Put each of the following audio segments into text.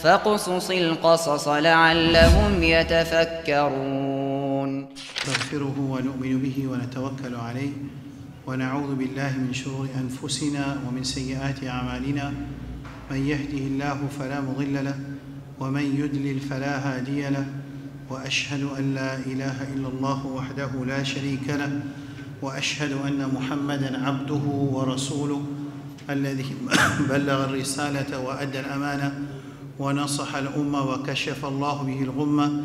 فاقصص القصص لعلهم يتفكرون. نستغفره ونؤمن به ونتوكل عليه ونعوذ بالله من شرور أنفسنا ومن سيئات أعمالنا، من يهده الله فلا مضل له ومن يضلل فلا هادي له، وأشهد أن لا إله إلا الله وحده لا شريك له، وأشهد أن محمدًا عبده ورسوله الذي بلغ الرسالة وأدى الأمانة ونصح الأمة وكشف الله به الغمة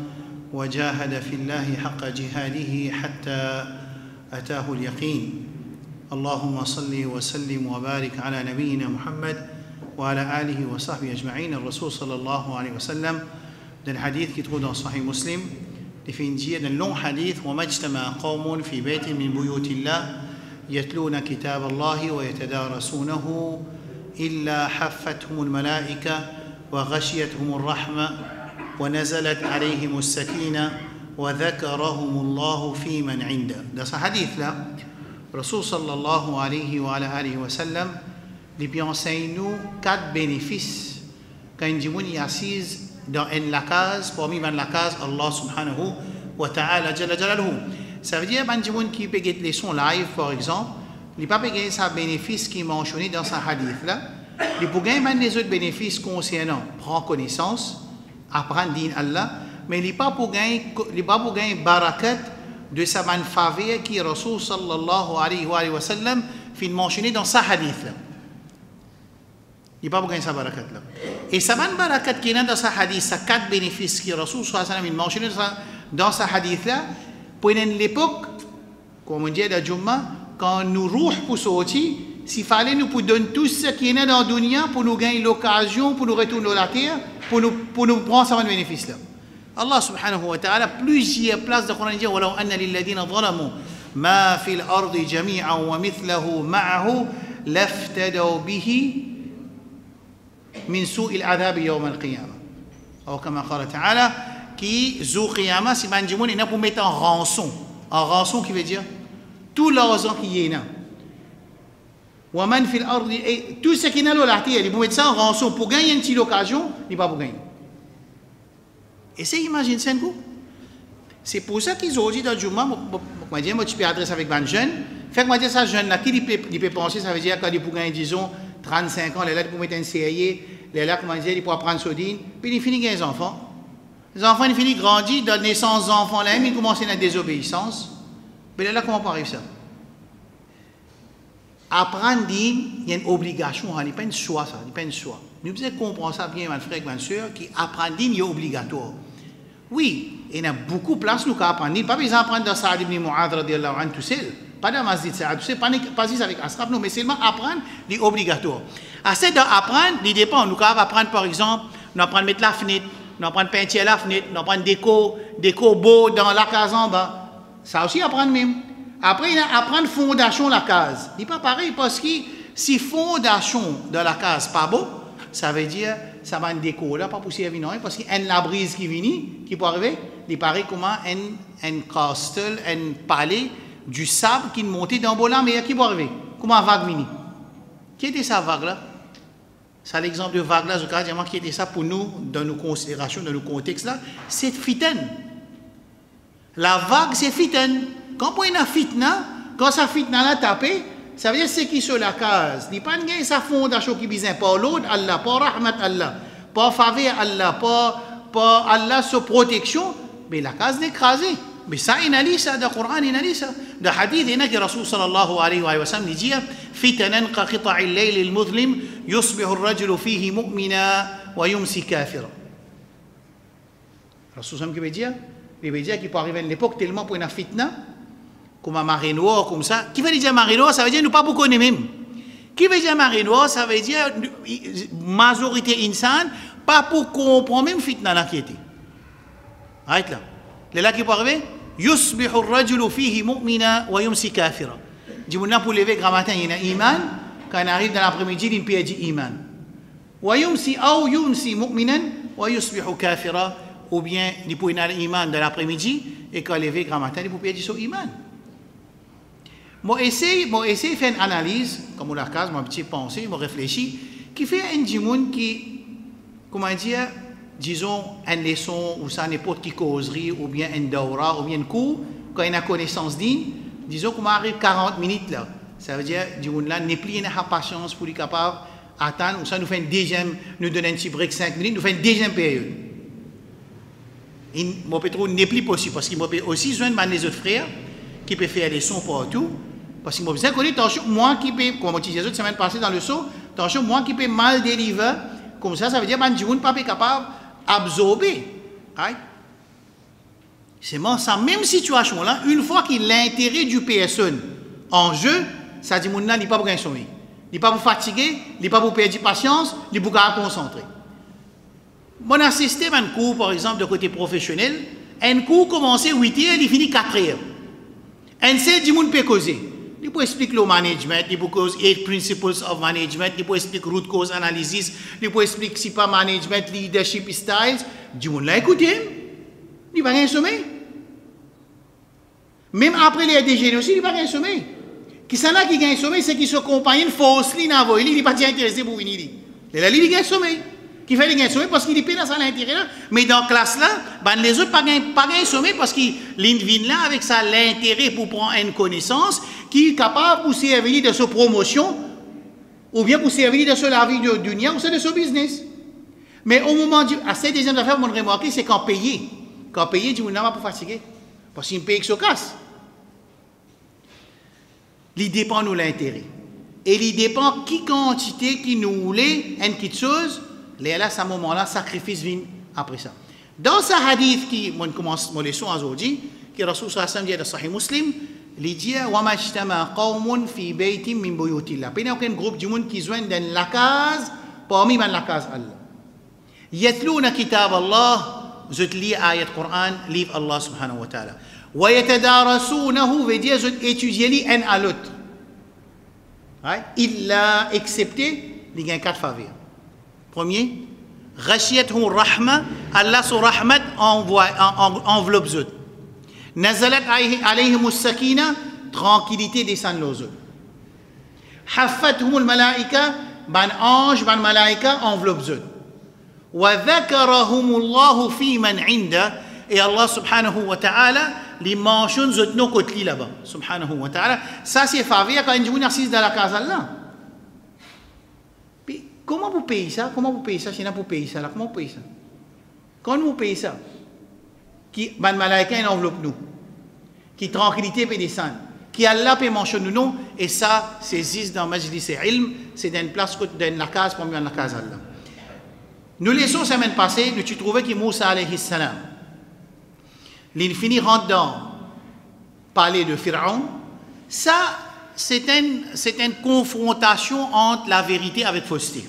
وجاهد في الله حق جهاده حتى أتاه اليقين. اللهم صل وسلم وبارك على نبينا محمد وعلى آله وصحبه أجمعين. الرسول صلى الله عليه وسلم dans le hadith qui trouve dans Sahih Muslim, définit dans le long hadith وما اجتمع قوم في بيت من بيوت الله يتلون كتاب الله ويتدارسونه إلا حفتهم الملائكة وغشيتهم الرحمة ونزلت عليهم السكينة وذكرهم الله في من عنده. Dans ce hadith là, Rasul sallallahu alayhi wa alihi wa sallam lui enseigne nous 4 bénéfices quand une dimoun y assise dans la case, parmi la case Allah subhanahu wa ta'ala jalla jalaluhu. Ça veut dire une dimoun qui peut get les sons live par exemple, il pas peut gagner sa bénéfice qui est mentionné dans ce hadith là. Il peut gagner les autres bénéfices concernant prendre connaissance, apprendre din Allah, mais il pas pour gagner barakat de sa bonne faveur qui Rasul sallallahu alayhi wa sallam fait mentionner dans ce hadith là. Il pas pour gagner sa barakat là. Et sa bonne barakat qui est dans ce hadith, sa 4 bénéfices qui Rasul sallallahu alayhi wa sallam mentionné dans ce hadith là, pour l'époque, comme on dit à Jumma, quand nous rouh pour sortir, s'il fallait nous pour donner tout ce qui est dans la dunya pour nous gagner l'occasion, pour nous retourner à la terre, pour nous prendre ce bénéfice là. Allah subhanahu wa ta'ala, plusieurs places de Coran dit وَلَوْ أَنَّ لِلَّذِينَ ظَلَمُوا مَا فِي الْأَرْضِ جَمِيعًا وَمِثْلَهُ مَعَهُ لَافْتَدَوْا بِهِ مِنْ سُوءِ الْعَذَابِ يَوْمَ الْقِيَامَةِ. Ou comme Allah ta'ala, qui zou qiyamah, si man dimoun, il n'a pour mettre en rançon. En rançon qui veut dire tout l'argent qui y est là. وَمَنْ فِي الْأَرْضِ, tout ce qui est dans la terre, il peut mettre ça en rançon pour gagner une petite occasion, il pas pour gagner. Essayez d'imaginer ça. C'est pour ça qu'ils ont dit dans le Juma, moi tu peux adresser avec un jeune, fait que moi dire ça jeune là, qui il peut penser, ça veut dire quand il peut gagner disons 35 ans, il est là pour mettre un CIA, il est là comment dire, il peut apprendre Sodine, puis il finit gagner les enfants. Les enfants ils finissent grandir, dans la naissance des enfants là, ils commencent à la désobéissance. Mais là comment on arrive ça? Apprendre il y a une obligation, il n'y a pas une choix ça, il n'y a pas une choix. Nous devons comprendre ça bien, mes frères et mes soeurs, qui apprendre est obligatoire. Oui, il y a beaucoup de places nous apprendre. Pas besoin d'apprendre dans Saad ibn Mu'adh radiallahu anhu tout seul. Pas dans Masjid Saad, pas juste avec Asraf, non, mais seulement apprendre est obligatoire. Assez d'apprendre, il dépend. Nous pouvons apprendre par exemple, nous apprendre à mettre la fenêtre, nous apprendre à peinture la fenêtre, nous apprendre déco beau dans la case en bas. Ça aussi apprendre même. Après, il y a apprendre fondation la case. Il n'est pas pareil parce que si fondation de la case pas beau, ça veut dire ça va une déco là pas possible venir parce qu'il y a la brise qui vient qui peut arriver, il paraît comment un castle, un palais du sable qui monte dans le là mais qui peut arriver. Comment une vague vient? Qui était sa vague là? C'est l'exemple de vague là, je crois qui était ça pour nous dans nos considérations, dans nos contextes là, c'est fitaine. La vague c'est fitaine. Quand on a une fitna, quand sa fitna là tapé, ça veut dire c'est qui sur la case. Il n'y a pas de sa fondation qui vise par l'autre Allah, par rahmat Allah, par faveur Allah, par Allah sur protection, mais la case est écrasée. Mais ça, il a dit ça, dans le Coran, il a dit ça. Dans le hadith, il y a que Rasul sallallahu alayhi wa sallam dit fitanan ka qita'i al-layl al-muzlim yusbihu ar-rajulu fihi mu'mina wa yumsi kafira. Rasul sallam qui veut dire qu'il peut arriver à une époque tellement pour une fitna comme un marée noire, comme ça. Qui veut dire marée noire? Ça veut dire nous pas beaucoup connaître même. Qui veut dire marée noire? Ça veut dire majorité insane, pas pour comprendre même fitna là qui était. Arrête là. Les là qui peut arriver? Yusbihu ar-rajulu fihi mu'mina wa yumsi kafira. Dis-moi pour lever grand matin, il y a iman. Quand il arrive dans l'après-midi, il peut dire iman. Wa yumsi ou yumsi mu'minan wa yusbihu kafira. Ou bien il peut avoir iman dans l'après-midi et quand il lever grand matin, il peut dire son iman. Moi, essaye de faire une analyse, comme on l'a dit, moi, petit pensée, moi, réfléchis, qui fait un djimoun qui, comment dire, disons, une leçon ou ça n'importe qui causerie, ou bien un daura, ou bien un cours, quand il a connaissance d'une, disons qu'on arrive 40 minutes là. Ça veut dire, du monde là, n'est plus une patience pour les capables attendre, ou ça nous fait une deuxième, nous donne un petit break 5 minutes, nous fait une deuxième période. Moi, peut-être, n'est plus possible, parce qu'il m'a aussi besoin de les autres frères, qui peuvent faire des sons partout, parce qu'il m'a besoin de connaître, attention, moi qui peux, comme on dit les autres semaines passées dans le saut, attention, moi qui peux mal délivrer, comme ça veut dire que du monde pas capable d'absorber. Right? C'est ça, même situation là, une fois qu'il l'intérêt du personne en jeu, ça dit que il n'est pas pour gagner sommeil. Il n'est pas pour fatiguer, il n'est pas pour perdre patience, il n'est pas pour concentrer. Moi, j'ai assisté à un cours, par exemple, de côté professionnel. Un cours commence à 8 heures, il finit 4 heures. Un seul du monde peut causer. Il peut expliquer le management, il peut expliquer 8 principles of management, il peut expliquer root cause analysis, il peut expliquer si pas management, leadership styles. Du monde l'a écouté. Il va gagner sommeil. Même après les DG aussi, il va gagner sommeil. Qui s'en a qui gagne sommeil, c'est qui se compagne fausse, il n'est pas intéressé pour venir. Il gagne sommeil. Qui fait gagner sommeil parce qu'il est dans l'intérieur. Mais dans la classe là, ben les autres pas gagner sommeil parce qu'ils viennent là avec ça l'intérêt pour prendre une connaissance qui est capable pour servir de sa promotion ou bien pour servir de la vie de dunia ou de son business. Mais au moment du... À cette deuxième affaire, on a remarqué, c'est qu'en payer. Quand payer, du monde n'a pas pour fatiguer. Parce qu'il paye que se casse. Il dépend de l'intérêt. Et il dépend qui quantité qui nous voulait, une petite chose, là, à ce moment-là, sacrifice vient après ça. Dans ce hadith qui, on commence mon leçon aujourd'hui, qui Rasul sallallahu alayhi wa sallam dit dans Sahih Muslim, il dit wa majtama qawmun fi baytin min buyutillah. Il y a un groupe de monde qui joignent dans la case parmi la case Allah. Yatluna kitab Allah, je lis ayat Coran, livre Allah subhanahu wa ta'ala. Wa yatadarasunahu, veut dire je étudie l'un à l'autre. Il l'a excepté, il y a 4 faveurs. Premier, Ghashiyatuhu rahma, Allah son rahmat enveloppe zut. Nazalat alayhim sakina, tranquillité descend aux autres. Haffatuhum malaika, ban ange, ban malaika enveloppe zut. Wa dhakarahum Allahu fi man inda, et Allah subhanahu wa ta'ala, les mentionne zut no kotli là-bas, subhanahu wa ta'ala. Ça c'est faveur quand on assiste dans la case Allah. Comment vous payez ça? Comment vous payez ça? C'est là pour payer ça. Là. Comment vous payez ça? Quand vous payez ça, qui ban malaika enveloppe nous, qui tranquillité peut descendre, qui Allah peut mentionner nous, et ça, c'est existe dans Majlis et Ilm, c'est dans une place, dans la case, pour la case Allah. Nous laissons semaine passée, nous trouvons que Moussa alayhi salam, l'infini rentre dans parler de Pharaon, ça, c'est une confrontation entre la vérité avec fausseté.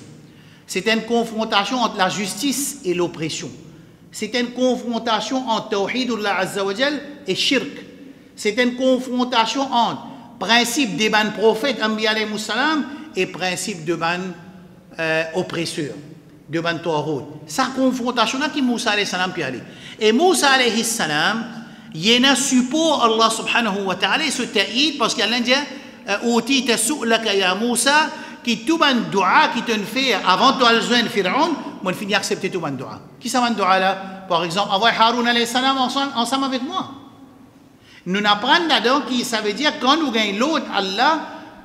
C'est une confrontation entre la justice et l'oppression. C'est une confrontation entre Tawhidullah Azza wa Jal et Shirk. C'est une confrontation entre principe des ban prophètes, Anbiya alayhi salam, et principe de ban oppresseur, de ban Tawhid. Sa confrontation-là qui Moussa alayhi salam peut aller. Et Moussa alayhi salam, il y a un support Allah subhanahu wa ta'ala, ce ta'id, parce qu'Allah dit Outi tasu'laka ya Moussa, qui tout ban dua qui te fait avant de joindre Pharaon, moi finir accepter tout ban dua. Qui ça ban dua là? Par exemple, envoie Haroun alayhi salam ensemble avec moi. Nous apprenons là-dedans qui ça veut dire quand nous gagnons l'autre Allah,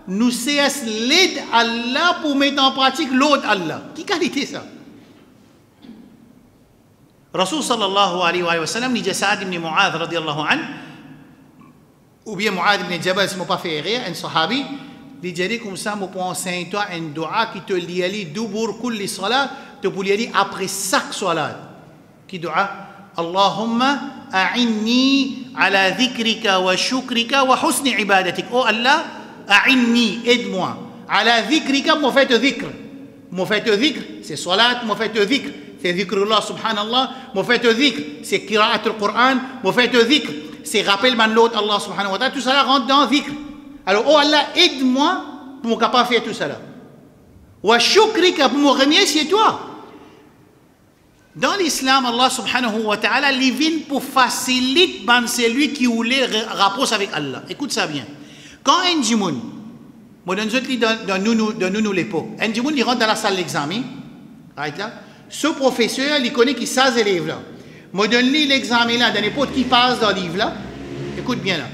nous cessons l'aide Allah pour mettre en pratique l'autre Allah. Qui qualité ça? Rasul sallallahu alayhi wa sallam dit Sa'ad ibn Mu'adh radiyallahu anhu, ou bien Mu'adh ibn Jabal, si je ne pas fait rire, un sahabi, il dit comme ça, je pense à toi un dua qui te lie doubour kulli salat, te pour lier après chaque salat. Qui dua? Allahumma a'inni ala dhikrika wa shukrika wa husni ibadatik. Oh Allah, a'inni, aide-moi. Ala dhikrika, moi fait dhikr. Moi fait dhikr, c'est salat, moi fait dhikr. C'est dhikrullah subhanallah. Moi fait dhikr, c'est qira'at al-Qur'an. Moi fait dhikr, c'est rappel man l'autre Allah subhanahu wa ta'ala. Tout cela rentre dans dhikr. Alors, oh Allah, aide-moi pour me capable faire tout cela. Wa shukrika, pour me remercier toi. Dans l'islam, Allah subhanahu wa ta'ala, il vient pour faciliter celui qui voulait rapprocher avec Allah. Écoute ça bien. Quand un djimoun, moi dans nous l'époque, un djimoun il rentre dans la salle d'examen, right là, ce professeur, il connaît qui ça, ces élèves-là. Moi, donne-lui l'examen là, dans n'importe qui passe dans le livre là. Écoute bien là.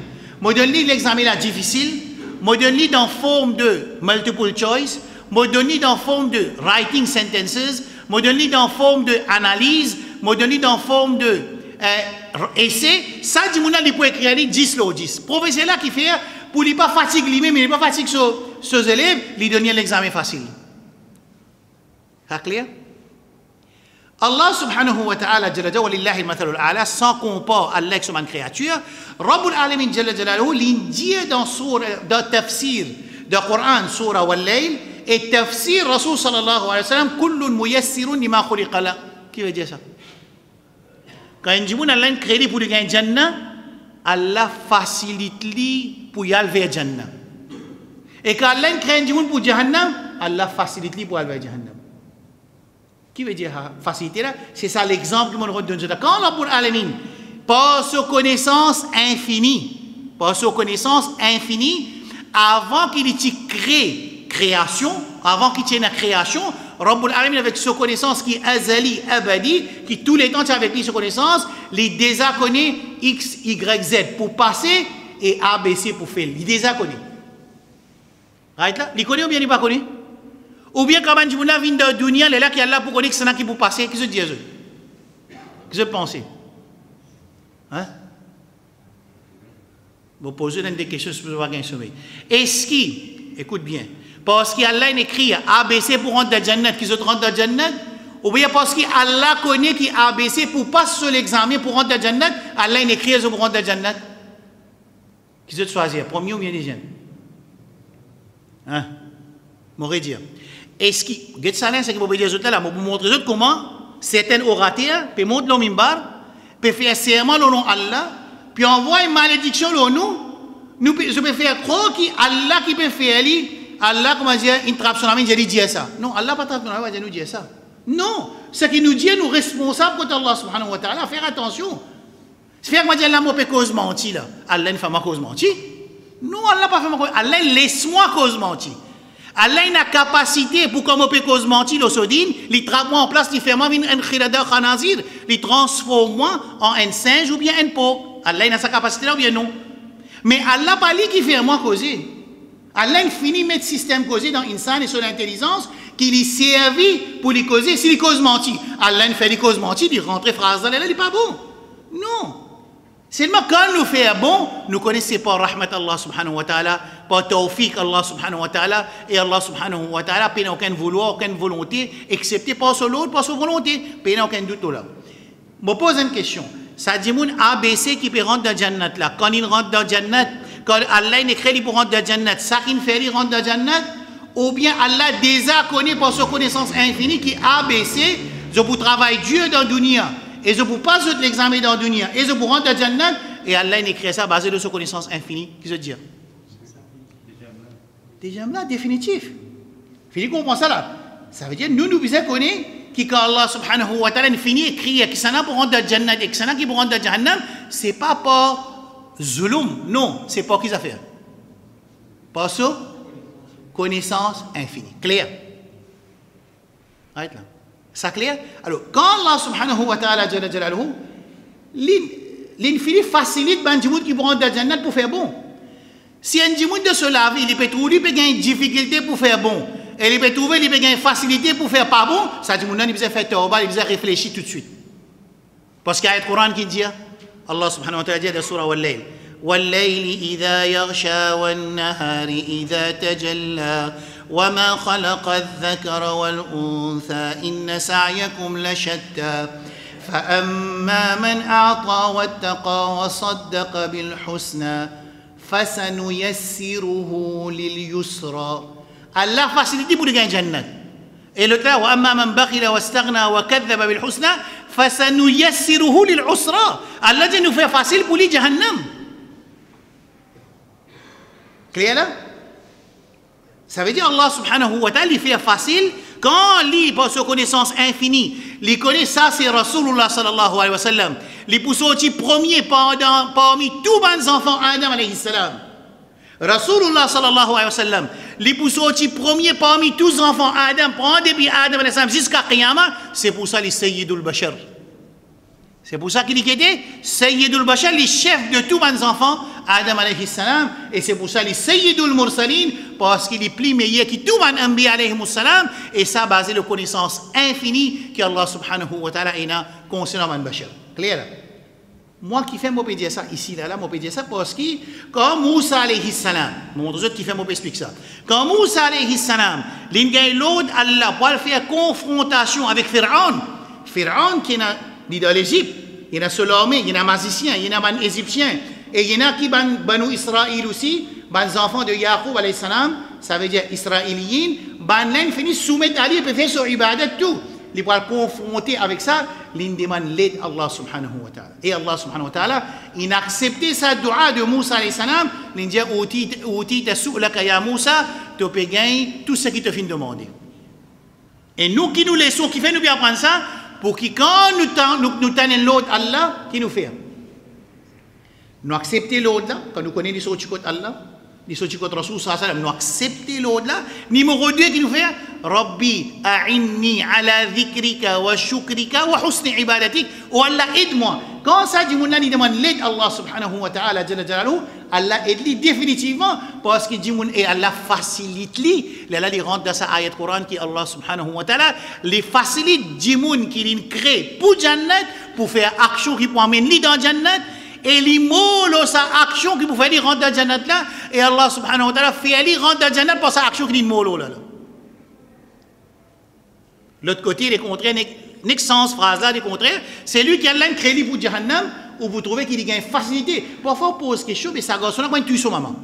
Moi, donne-lui l'examen là difficile. Moi, donne-lui dans forme de multiple choice. Moi, donne-lui dans forme de writing sentences. Moi, donne-lui dans forme de analyse. Moi, donne-lui dans forme de essai. Ça, du monde, il peut écrire 10 là, 10. Professeur là qui fait, pour ne pas fatiguer lui-même, il ne pas fatiguer ses élèves, il donne l'examen facile. C'est clair? Allah subhanahu wa ta'ala, walillahi al-mathalul a'la, sans compare Allah comme une créature, Rabbul Alamin jalla jalaluhu, l'indie dans tafsir de Coran, surah wal-layl, et tafsir Rasul sallallahu alayhi wa sallam, kullun muyassirun lima khuliqa la. Qui veut dire ça? Quand on dit Allah a créé pour gagner Jannah, Allah facilite lui pour y aller vers Jannah. Et quand Allah a créé pour Jahannam, Allah facilite lui pour aller vers Jahannam. Qui veut dire faciliter là? C'est ça l'exemple que je donne. Quand Allah pour Alamin, par sa connaissance infinie, avant qu'il ait créé création, avant qu'il ait une création, Rabbul Alamin avec sa connaissance qui est azali, abadi, qui tous les temps est avec lui sa connaissance, les déjà connaît X, Y, Z pour passer et A, B, C pour faire. Il déjà connaît. Right là? Il connaît ou bien il ne pas connaît? Ou bien quand on vient de la dunya, il est là qui est là pour connaître que c'est qui pour passer. Qu'est-ce que je dis? Qu'est-ce que je pense? Hein? Vous posez des questions sur le bagage sommeil. Est-ce qu'il, écoute bien, parce qu'Allah écrit ABC pour rentrer dans le Jannat, qu'ils rentrent dans le Jannat, ou bien parce qu'Allah connaît qui ABC pour passer sur l'examen pour rentrer dans le Jannat, Allah écrit pour rentrer dans le Jannat. Qu'est-ce que tu choisis? Premier ou bien deuxième? Hein? M'aurait dire. Est-ce qu'il, get ça là, c'est que vous pouvez dire là, vous montrer comment certains orateurs peuvent monter le mimbar, peuvent faire serment au nom d'Allah, puis envoyer une malédiction au nous, je peux faire croire qu'Allah qui peut faire Allah, comment dire, une trappe sur la main, j'ai dit ça. Non, Allah pas trappe sur la main, nous dire ça. Non, ce qui nous dit, nous responsables contre Allah subhanahu wa ta'ala, faire attention. C'est faire que dire, Allah m'a fait cause menti là. Allah ne fait pas cause menti. Non, Allah pas fait ma cause. Allah laisse-moi cause menti. Allah a une capacité pour qu'on peut cause menti le sodine, il trappe moi en place, il fait moi un khirada khanazir, il transforme moi en un singe ou bien un pot. Allah a sa capacité là ou bien non. Mais Allah pas lui qui fait moi causer. Allah finit de mettre système causé dans l'insan et son intelligence qui lui servi pour lui causer. Si il cause menti, Allah fait des causes menti, il rentre phrase là, il n'est pas bon. Non. Seulement quand nous faisons bon, nous connaissons pas rahmat Allah subhanahu wa ta'ala, pas tawfiq Allah subhanahu wa ta'ala, et Allah subhanahu wa ta'ala n'a aucun vouloir, aucune volonté, excepté par son l'autre, par sa volonté, il n'a aucun doute là. Je me pose une question. Ça dit mon ABC qui peut rentrer dans le Jannat là. Quand il rentre dans le Jannat, quand Allah écrit pour rentrer dans le Jannat, ça qui fait il rentre dans le Jannat, ou bien Allah déjà connaît par sa connaissance infinie qui ABC, je vous travaille Dieu dans le dunya. Et je vous passe l'examen dans le dunya. Et je vous rentre dans le Jannat. Et Allah écrit ça basé sur sa connaissance infinie. Qu'est-ce que je veux dire? Déjà là, définitif. Philippe comprend ça là. Ça veut dire nous devons connaître que Allah subhanahu wa ta'ala finit écrit que ça n'a pour rentrer dans le Jannat et que ça n'a qui pour rentrer dans le Jahannam, c'est pas par zulum. Non, c'est pas qu'ils a fait. Par ça, connaissance infinie. Clair? Right là. Ça clair? Alors, quand Allah subhanahu wa ta'ala jalla jalaluhu, l'infini facilite ben du monde qui prend dans le Jannat pour faire bon. Si un du monde de se laver, il peut trouver, il peut gagner une difficulté pour faire bon. Et il peut trouver, il peut gagner une facilité pour faire pas bon. Ça dit, il peut faire tawba, il peut réfléchir tout de suite. Parce qu'il y a un Coran qui dit, Allah subhanahu wa ta'ala dit dans surah Wal-Layl, وَاللَّيْلِ إِذَا يَغْشَى وَالنَّهَارِ إِذَا تَجَلَّى وما خلق الذكر والأنثى إن سعيكم لشتى فأما من أعطى واتقى وصدق بالحسنى فسنيسره لليسرى الله facilite pour gagner Jannat. Et le cas وأما من بخل واستغنى وكذب بالحسنى فسنيسره للعسرى. Allah dit nous fait facile pour les Jahannam. Clair là? Ça veut dire Allah subhanahu wa ta'ala, il fait facile quand il, par sa connaissance infinie, il connaît ça, c'est Rasulullah sallallahu alayhi wa sallam. Il pour sortir premier parmi tous les enfants Adam alayhi salam. Rasulullah sallallahu alayhi wa sallam, les poussoti premier parmi tous les enfants Adam, prend depuis Adam jusqu'à Qiyamah, c'est pour ça les Sayyidul Bashar. C'est pour ça qu'il était Sayyidul Bashar, les chefs de tous les enfants Adam alayhi salam, et c'est pour ça les Sayyidul Mursalin, parce qu'il est plus meilleur que tous les Anbiya alayhi salam, et ça basé sur la connaissance infinie qu'Allah subhanahu wa ta'ala a concernant les Bashar. Clair là? Moi qui fais mon dire ça ici, là, moi dire ça parce que quand Moussa alayhi salam, mon autre qui fait mon explique ça. Quand Moussa alayhi salam, l'ingay l'autre Allah pour faire confrontation avec Pharaon, Pharaon qui est dans l'Égypte, il y a seul armée, il y a un magicien, il y a un égyptien, et il y en a qui Banu Israël aussi, les enfants de Yaqub alayhi salam, ça veut dire israéliens, ils finissent soumettre à lui et peuvent faire sur ibadat tout. Ils vont confronter avec ça, ils demandent l'aide Allah subhanahu wa ta'ala. Et Allah subhanahu wa ta'ala, il a accepté sa dua de Moussa alayhi salam, il dit outi ta su'laka ya Moussa, tu peux gagner tout ce qui te fait demander. Et nous qui nous laissons, qui fait nous bien apprendre ça, pour que quand nous tenons l'autre Allah, qui nous fait? Nous acceptons l'autre là, quand nous connaissons les sorties contre Allah, les sorties contre Rasul sallallahu alayhi wa sallam, nous acceptons l'autre là. Numéro 2 qui nous fait, Rabbi a'inni ala dhikrika wa shukrika wa husni ibadatik. Oh Allah, aide-moi. Quand ça dit, il demande l'aide Allah subhanahu wa ta'ala, Allah aide-lui définitivement, parce que Allah facilite lui. Là, il rentre dans sa ayat Coran qui Allah subhanahu wa ta'ala, les facilite Jimoun qui crée pour Jannat, pour faire action qui peut amener lui dans Jannat. Et les mots, sa action qui peut faire rentrer dans le Jannat là, et Allah subhanahu wa ta'ala fait lui rentrer dans le Jannat pour sa action qui est le mot là. L'autre côté, les contraires, n'est sens phrase là, des contraires, c'est lui qui a l'un créé pour Jahannam, où vous trouvez qu'il y a une facilité. Parfois, on pose quelque chose, mais ça garçon là, quand il tue son maman.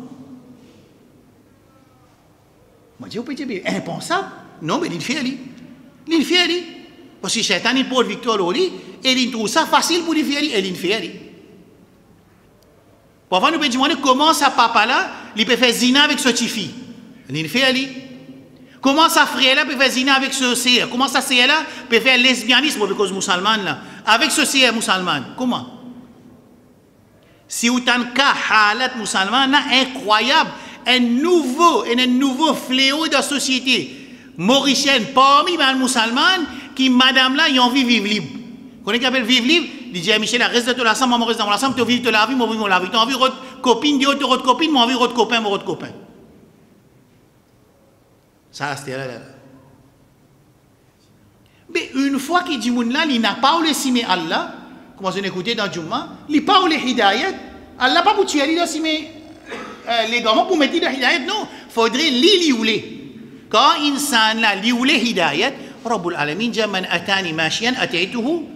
Moi, je dis, vous pouvez dire, impensable. Non, mais il fait lui. Il fait lui. Parce que Shaitan, il pose victoire au lit, et il trouve ça facile pour lui faire lui, et il fait lui. Parfois, nous pouvons demander comment ça papa là, il peut faire zina avec ce tifi. Il fait lui. Comment ça frère là peut faire zina avec ce CR? Comment ça CR là peut faire lesbianisme avec cause musulmane là? Avec ce CR musulman? Comment? Si vous avez un cas halat musulman incroyable, un nouveau fléau de la société mauricienne parmi les musulmans qui madame là ils ont envie de vivre libre. Vous connaissez qu'appelle vivre libre? Il dit Michel, reste de la ensemble, moi reste dans l'ensemble, tu vis de la vie, moi vis la vie. Tu as envie de votre copine, dis autre copine, moi envie de votre copain, moi votre copain. Ça, c'était là. Mais une fois qu'il dit, il n'a pas oublié Allah, comme on écoutait dans Jumma, il n'a pas oublié Hidayat. Allah n'a pas pour tuer les gamins pour mettre la Hidayat, non. Il faudrait l'ouler. Quand insan là, l'ouler Hidayat, Rabbul Alamin, Jaman Atani Mashian, Ataytuhu,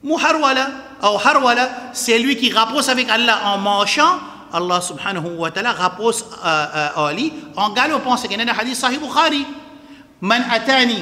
Muharwala, ou Harwala, c'est lui qui rapproche avec Allah en marchant. Allah subhanahu wa ta'ala rapproche Ali en galopant. C'est qu'il y a un hadith sahih Bukhari. Man atani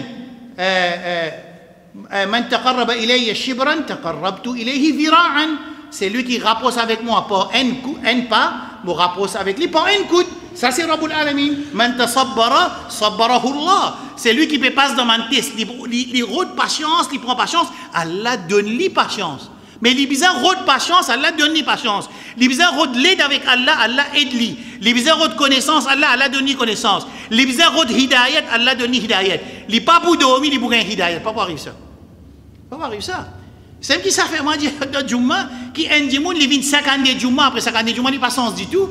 man taqarraba ilayya shibran taqarrabtu ilayhi vira'an. C'est lui qui rapproche avec moi par un pas, me rapproche avec lui par un coude. Ça c'est Rabbul Alamin. Man tasabbara sabbarahu Allah. C'est lui qui peut passer dans mon test. Il route patience, il prend patience. Allah donne lui patience. Mais les bizarres route patience, Allah donne lui patience. Les bizarres route l'aide avec Allah, Allah aide lui. Les bizarres route connaissance, Allah donne lui connaissance. Les bizarres route hidayat, Allah donne lui hidayat. Les pas pour dormir, les pour gagner hidayat. Pas pour arriver ça. Pas pour arriver ça. C'est qui ça fait moi dire dans Jumma, qui un dimoun, il vient 50 de Jumma, après 50 de Jumma, il n'a pas sens du tout.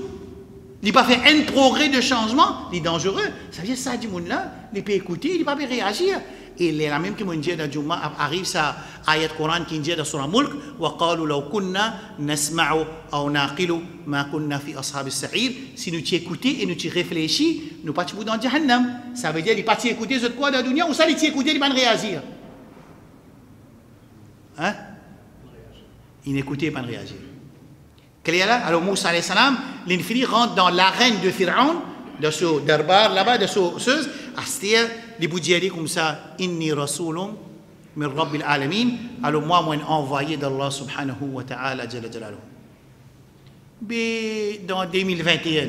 Il n'a pas fait un progrès de changement, il est dangereux. Ça veut dire ça, dimoun là, il peut écouter, il ne peut pas réagir. Et la même qui m'a dit dans Jumma arrive ça ayat Coran qui dit dans Surah Mulk wa qalu law kunna nasma'u aw naqilu ma kunna fi ashab as-sa'ir. Si nous t'écouter et nous t'y réfléchir, nous pas dans Jahannam. Ça veut dire il pas t'écouter ce quoi dans la dunya ou ça il t'écouter il va réagir. Hein? Il n'écoutait pas réagir. Clair là? Alors Moussa alayhi salam, l'infini rentre dans l'arène de Pharaon, de ce darbar là-bas, de ce Astir, les boudiers comme ça, inni rasulun min rabbil alamin. Alors moi envoyé d'Allah subhanahu wa ta'ala jalla jalaluhu. Mais dans 2021,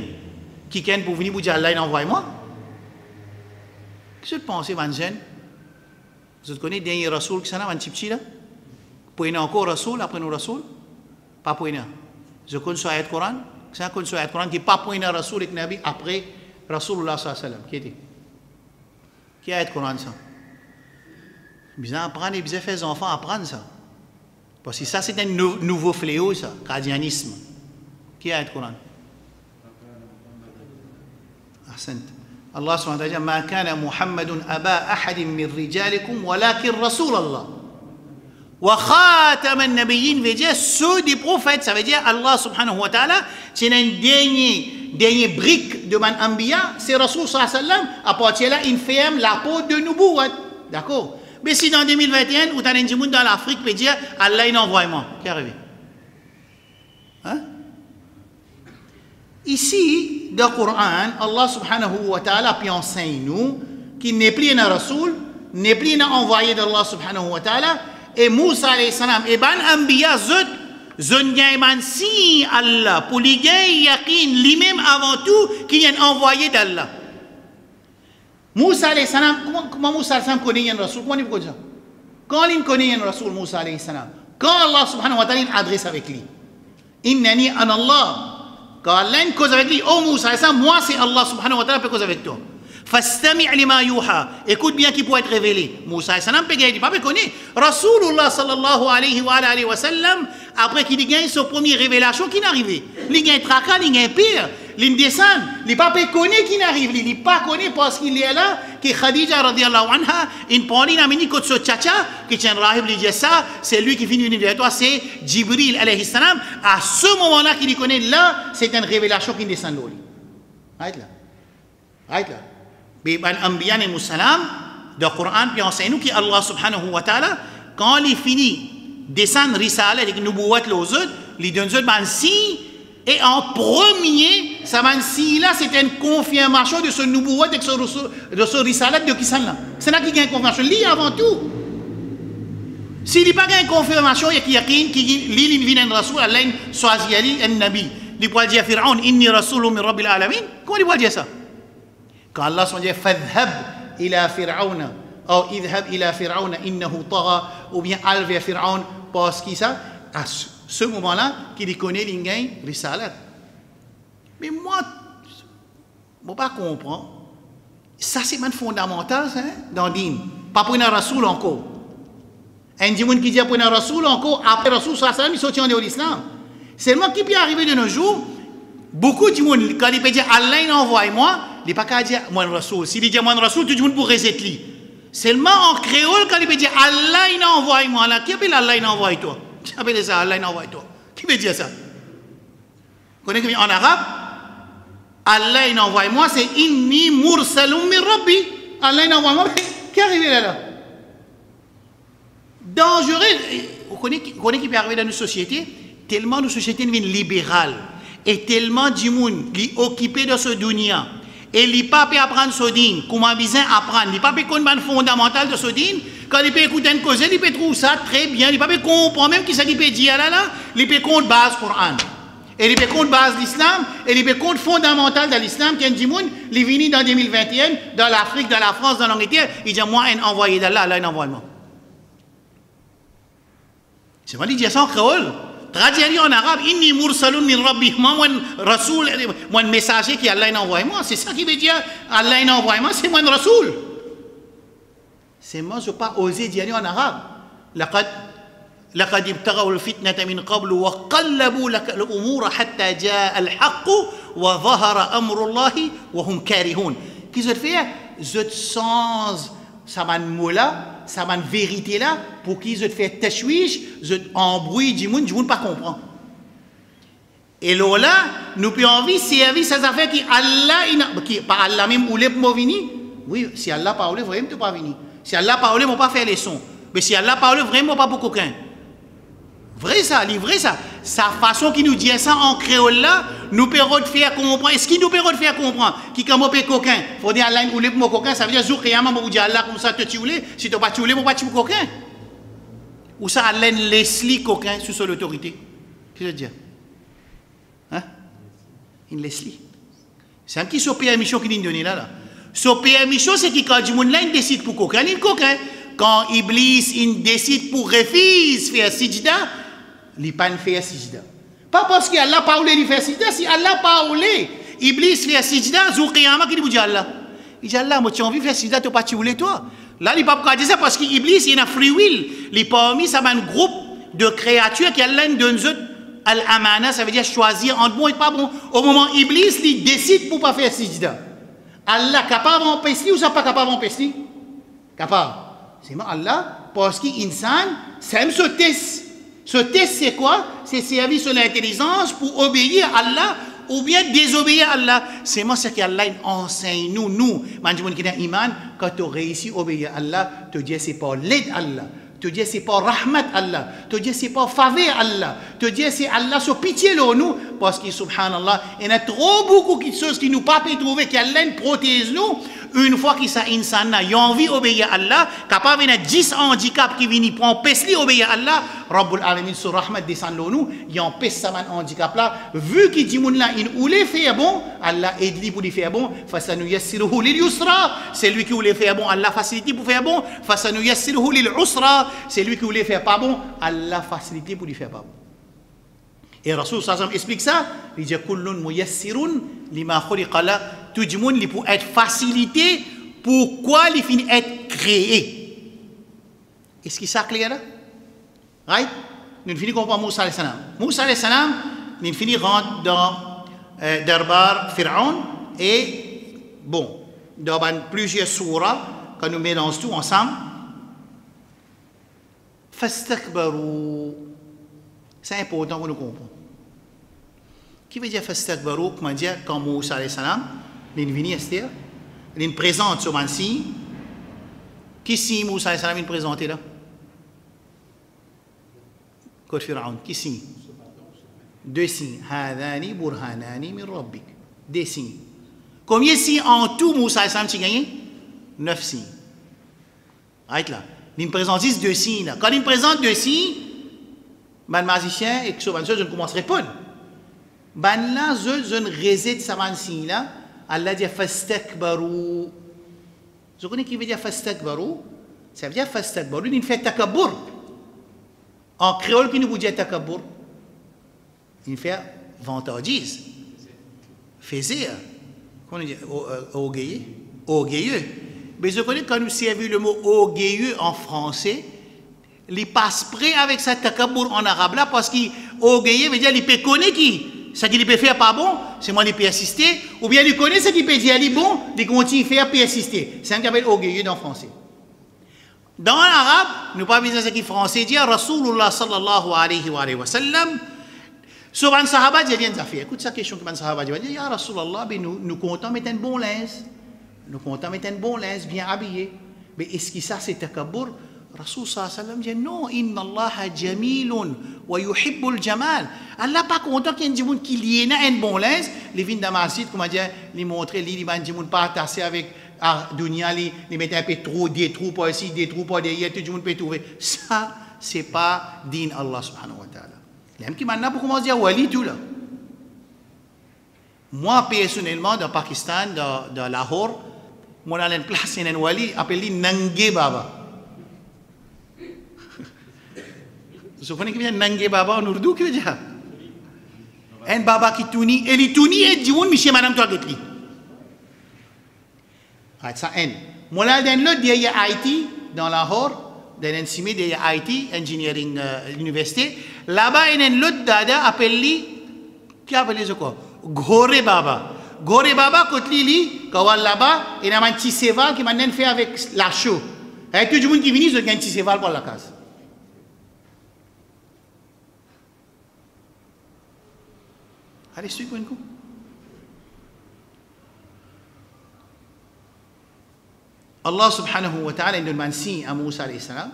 qui est pour venir vous dire Allah envoie moi? Qu'est-ce que vous pensez, Van Jen? Vous connaissez dernier rasoul qui s'en a un petit petit là? Pour encore rasoul après nous rasoul? Pas pour une. Je connais sur ayat Coran, C'est un Coran qui pas point Rasoul et Nabi après Rasulullah sallallahu alayhi wa sallam. Qui était? Qui a été Coran ça? Bien apprendre et bien faire les enfants apprendre ça. Parce que ça c'est un nouveau fléau ça, qadianisme. Qui a été Coran? Ahsant. Allah subhanahu wa ta'ala ma kana Muhammadun aba ahadin min rijalikum walakin Rasulallah. Wa khatam an-nabiyyin veut dire ceux des prophètes, ça veut dire Allah subhanahu wa ta'ala, c'est un dernier brique de man anbiya, c'est Rasul sallallahu alayhi wa sallam, à partir de là il fait la peau de nubuwat. D'accord? Mais si dans 2021 ou t'as un monde dans l'Afrique peut dire Allah il envoie moi, qu'est arrivé? Hein? Ici, dans le Coran, Allah subhanahu wa ta'ala puis enseigne nous qu'il n'est plus un Rasoul, n'est plus un envoyé d'Allah subhanahu wa ta'ala, et Moussa alayhi salam, et ban Ambiya zot gagne si Allah, pour les gagne yakin, lui-même avant tout, qu'il est un envoyé d'Allah. Moussa alayhi salam, comment Moussa alayhi salam connaît un Rasoul? Comment il connaît ça? Quand il connaît un Rasoul, Moussa alayhi salam, quand Allah subhanahu wa ta'ala adresse avec lui, Innani an Allah. Quand Allah cause avec lui, oh Moussa, moi c'est Allah subhanahu wa ta'ala peut cause avec toi. Fastami' lima yuha. Écoute bien qui peut être révélé. Moussa salam peut gagner, pas connaît. Rasulullah sallallahu alayhi wa sallam, après qu'il gagne sa première révélation qui n'arrive. Il gagne tracas, il gagne pire. Il descend, il pas connaît qui n'arrive, il pas connaît parce qu'il est là que Khadija radiyallahu anha, une parole n'a mis contre ce tchacha qui tient rahib lui dit ça, c'est lui qui finit venir vers toi, c'est Jibril alayhi salam. À ce moment-là qu'il connaît là, c'est une révélation qui descend de lui. Arrête là. Mais ban anbiya et musalam dans le Coran puis enseigne nous que Allah subhanahu wa ta'ala quand il finit descendre risala avec nubuwat les autres, il donne ban si. Et en premier, ça m'a dit là, c'était une confirmation de ce nubuwat, de ce risalat de Kisan là. C'est là qu'il y a une confirmation. Lui avant tout. S'il n'y a pas une confirmation, il y a qui lui vient un rasoul, Allah choisit un nabi. Il peut dire Fir'aun, inni rasoulun min rabbil alamin. Comment il peut dire ça? Quand Allah se dit fadhhab ila Fir'auna, ou idhhab ila Fir'auna innahu tagha, ou bien al vers Fir'aun, parce qu'il ça, à ce moment-là, qu'il connaît l'ingay risalat. Mais moi, je ne pas comprendre. Ça, c'est fondamental, ça, dans le din. Pas pour un rasoul encore. Un dimanche qui dit pour un rasoul encore, après rasoul, ça, il sortit en dehors de l'islam. Seulement, qui peut arriver de nos jours, beaucoup de monde, quand il peut dire Allah, il envoie moi, il n'est pas qu'à dire moi, un rasoul. S'il dit moi, un rasoul, tout le monde pour reset lui. Seulement en créole, quand il peut dire Allah, il envoie moi, là, qui appelle Allah, il envoie toi? Qui appelle ça Allah, il envoie toi? Qui peut dire ça? Vous connaissez en arabe? Allah, il envoie moi, c'est inni mursalun min rabbi. Allah, il envoie moi. Qui arrive là? Dangereux. Vous connaissez qui peut arriver dans nos sociétés? Tellement nos sociétés deviennent libérales. Et tellement du monde qui est occupé de ce dunya. Et il ne peut pas apprendre ce din. Comment bien apprendre? Il ne peut pas comprendre fondamental de ce din. Quand il peut écouter une cause, il peut trouver ça très bien. Il ne peut pas comprendre même qui ça peut dire là. Il peut comprendre base Coran. Et il peut comprendre base de l'islam. Et il peut comprendre fondamental de l'islam. Qui est du monde, il est venu dans 2021, dans l'Afrique, dans la France, dans l'Angleterre. Il dit moi, un envoyé d'Allah, Allah, un envoyement. C'est moi qui dis ça en créole. Traduit en arabe, inni mursalun min rabbi, moi un rasoul, moi un messager qui Allah envoie moi, c'est ça qui veut dire Allah envoie moi, c'est moi un rasoul. C'est moi je pas osé dire en arabe. لقد ابتغوا الفتنة من قبل وقلبوا لك الأمور حتى جاء الحق وظهر أمر الله وهم كارهون. Qui je fais? Je sens ça m'a moula, ça m'a vérité là, pour qu'ils se fait tachouiche, je embrouille du monde pas comprend. Et là, nous pouvons envie servir ces affaires qui Allah, qui par Allah même ou les vini. Oui, si Allah parle vraiment, tu pas venir. Si Allah parle, on pas faire les sons. Mais si Allah parle vraiment, pas pour coquin. Vrai ça, vrai ça. Sa façon qui nous dit ça en créole là, nous pouvons faire comprendre. Est-ce qu'il nous peut faire comprendre? Qui comme on peut coquin? Faut dire Allah ou les pour coquin, ça veut dire jour qiyamah on dit Allah comme ça te tuer, si tu pas tuer, on pas tuer coquin. Ou ça Allah laisse coquin sous son autorité. Qu'est-ce que je veux dire? Hein? Il laisse lui. C'est un qui sur permission qui nous donne là. Sur permission c'est qui quand du monde là il décide pour coquin, il coquin. Quand Iblis il décide pour refuser faire sijda, il pas faire sijda. Pas parce qu'Allah pas voulu lui faire sijda, si Allah pas voulu, Iblis fait sijda, Zou Qiyamah, qui dit Allah. Il dit Allah, moi tu as envie de faire sijda, tu n'as pas voulu toi. Là, il ne peut pas dire ça parce qu'Iblis, il a free will. Il est parmi ça, un groupe de créatures qui Allah donne al-amana, ça veut dire choisir entre bon et pas bon. Au moment où Iblis, il décide pour ne pas faire sijda. Allah capable d'empêcher ou ça pas capable d'empêcher? Capable. C'est moi Allah, parce qu'insan, c'est ce test. Ce test, c'est quoi? C'est servir sur l'intelligence pour obéir à Allah ou bien désobéir à Allah. C'est moi ce qu'Allah enseigne nous, manjimoun qui ont iman, quand tu réussis à obéir à Allah, tu dis c'est pas l'aide Allah. Tu dis c'est pas rahmat Allah. Tu dis c'est pas faveur Allah. Tu dis c'est Allah sur pitié nous, parce que subhanallah, il y a trop beaucoup de choses qui nous pas pu trouver qu'Allah protège nous. Une fois qu'il s'est insan, il a envie d'obéir à Allah, capable de 10 handicaps qui viennent prendre pesli obéir à Allah, Rabbul Alamin sur rahmat descend nous, il empêche ça man handicap là, vu qu'il dit là, il voulait faire bon, Allah aide-lui pour lui faire bon, fasanu yassiruhu lil yusra, c'est lui qui voulait faire bon, Allah facilite pour faire bon, fasanu yassiruhu lil usra, c'est lui qui voulait faire pas bon, Allah facilite pour lui faire pas bon. Et Rasul sallam explique ça, il dit kullun muyassirun lima khuliqa la, tout le monde pour être facilité, pourquoi il finit être créé. Est-ce que ça clair là? Right? Nous finissons comprendre Moussa alayhi salam. Moussa alayhi salam, nous finissons rentrer dans Darbar Pharaon et bon, dans plusieurs sourates, quand nous mélangeons tout ensemble, fastakbaru. C'est important pour nous comprendre. Qui veut dire fastakbaru? Comment dire quand Moussa alayhi salam, il vient ici, il présente sur un signe. Qui signe Moussa alayhi salam il présente là? Code Pharaon. Qui signe? Deux signes. Hadani burhanani min rabbik. Des signes. Combien de signes en tout Moussa alayhi salam tu gagné? 9 signes. Arrête là. Il présente 2 signes là. Quand il présente 2 signes, le magicien et que je ne commencerai pas. Ben là, je ne réside sa signe là. Allah dit fastakbaru. Vous connaissez qui veut dire fastakbaru? Ça veut dire fastakbaru, il fait takabbur. En créole, qui nous vous dit takabbur? Il fait vantagise. Faisir. Comment on dit? Orgueilleux. Mais je connais quand nous servons le mot orgueilleux en français, il passe près avec sa takabbur en arabe là parce qu'orgueilleux veut dire il peut connaître qui? Ce qu'il peut faire pas bon, c'est moi qui peut assister, ou bien il connaît ce qu'il peut dire il bon, il continue à faire, peut assister. C'est un qui appelle orgueilleux dans le français. Dans l'arabe, nous pas besoin de ce qu'il français dit, Rasulullah sallallahu alayhi wa sallam, sur un sahaba dit rien de faire. Écoute sa question que un sahaba dit, ya Rasulallah, nous comptons mettre un bon linge, nous comptons mettre un bon linge, bien habillé. Mais est-ce que ça c'est takabbur? Rasul sallallahu alayhi wa sallam dit non, inna Allah jamilun wa yuhibbul jamal. Allah pas content qu'il y ait des gens qui liennent un bon linge, les vignes d'Amasid, comment dire, les montrer, les gens pas tasser avec dunya, les mettre un peu trop, des trous pas ici, des trous pas derrière, tout le monde peut trouver. Ça, c'est pas din Allah subhanahu wa ta'ala. L'homme qui maintenant pour commencer à dire wali tout là. Moi personnellement dans Pakistan, dans Lahore, moi dans une place, il y a un wali appelé Nange Baba. Vous comprenez qui veut dire Nange Baba en ourdou qui veut dire? Un baba qui tourne, et il tourne et dit monsieur madame toi avec lui. Ça un. Moi là dans l'autre derrière Haïti dans Lahore, dans un cimé derrière Haïti engineering université, là-bas il y a un l'autre dada appelé qui appelle les quoi? Gore Baba. Gore Baba quand lui quand là-bas, il y a un petit cheval qui maintenant fait avec la chaux. Et tout le monde qui vient, il a un petit cheval pour la case. Allez, suivez un coup. Allah subhanahu wa ta'ala, il donne un signe à Moussa alayhi salam.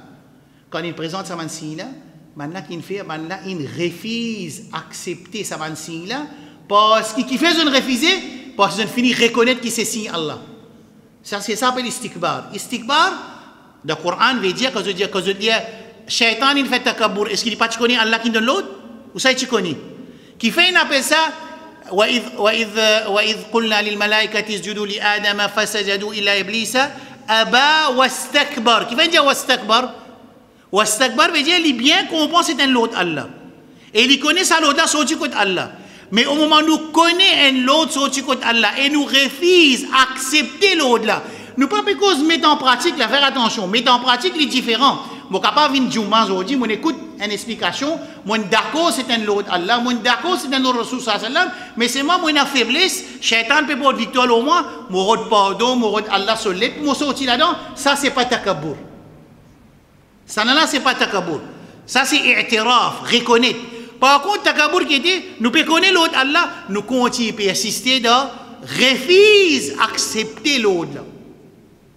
Quand il présente ce signe là, maintenant qu'il fait, maintenant il refuse d'accepter ce signe là, parce qu'il fait une refuser, parce qu'il finit reconnaître qu'il c'est signe Allah. Ça, c'est ça s'appelle istikbar. Istikbar, le Coran veut dire, quand je dis, Shaitan il fait takabbur, est-ce qu'il n'est pas tu connais Allah qui donne l'autre? Ou ça tu connais? Qui fait une appel ça وإذ قلنا للملائكة اسجدوا لآدم فسجدوا إلا إبليس أبى واستكبر. Qui veut dire واستكبر? واستكبر veut dire il bien comprend c'est un l'autre Allah. Et il connaît ça l'autre là sorti contre Allah. Mais au moment où nous connaissons l'autre sorti contre Allah et nous refusons d'accepter l'autre là, nous pas parce que mettre en pratique, là, faire attention, mettre en pratique les différents. Je ne peux pas venir dire aujourd'hui, je écoute une explication, je suis d'accord c'est un l'autre Allah, je suis d'accord c'est un autre Rasul sallam, mais c'est moi qui ai faiblesse, Shaitan peut pas victoire au moins, je rôde pardon, je rôde Allah sur l'aide, je sorti là-dedans, ça c'est pas takabour. Ça là c'est pas takabour. Ça c'est i'tiraf, reconnaître. Par contre, takabour qui dit, nous pouvons connaître l'autre Allah, nous continuons à persister dans refuse accepter l'autre.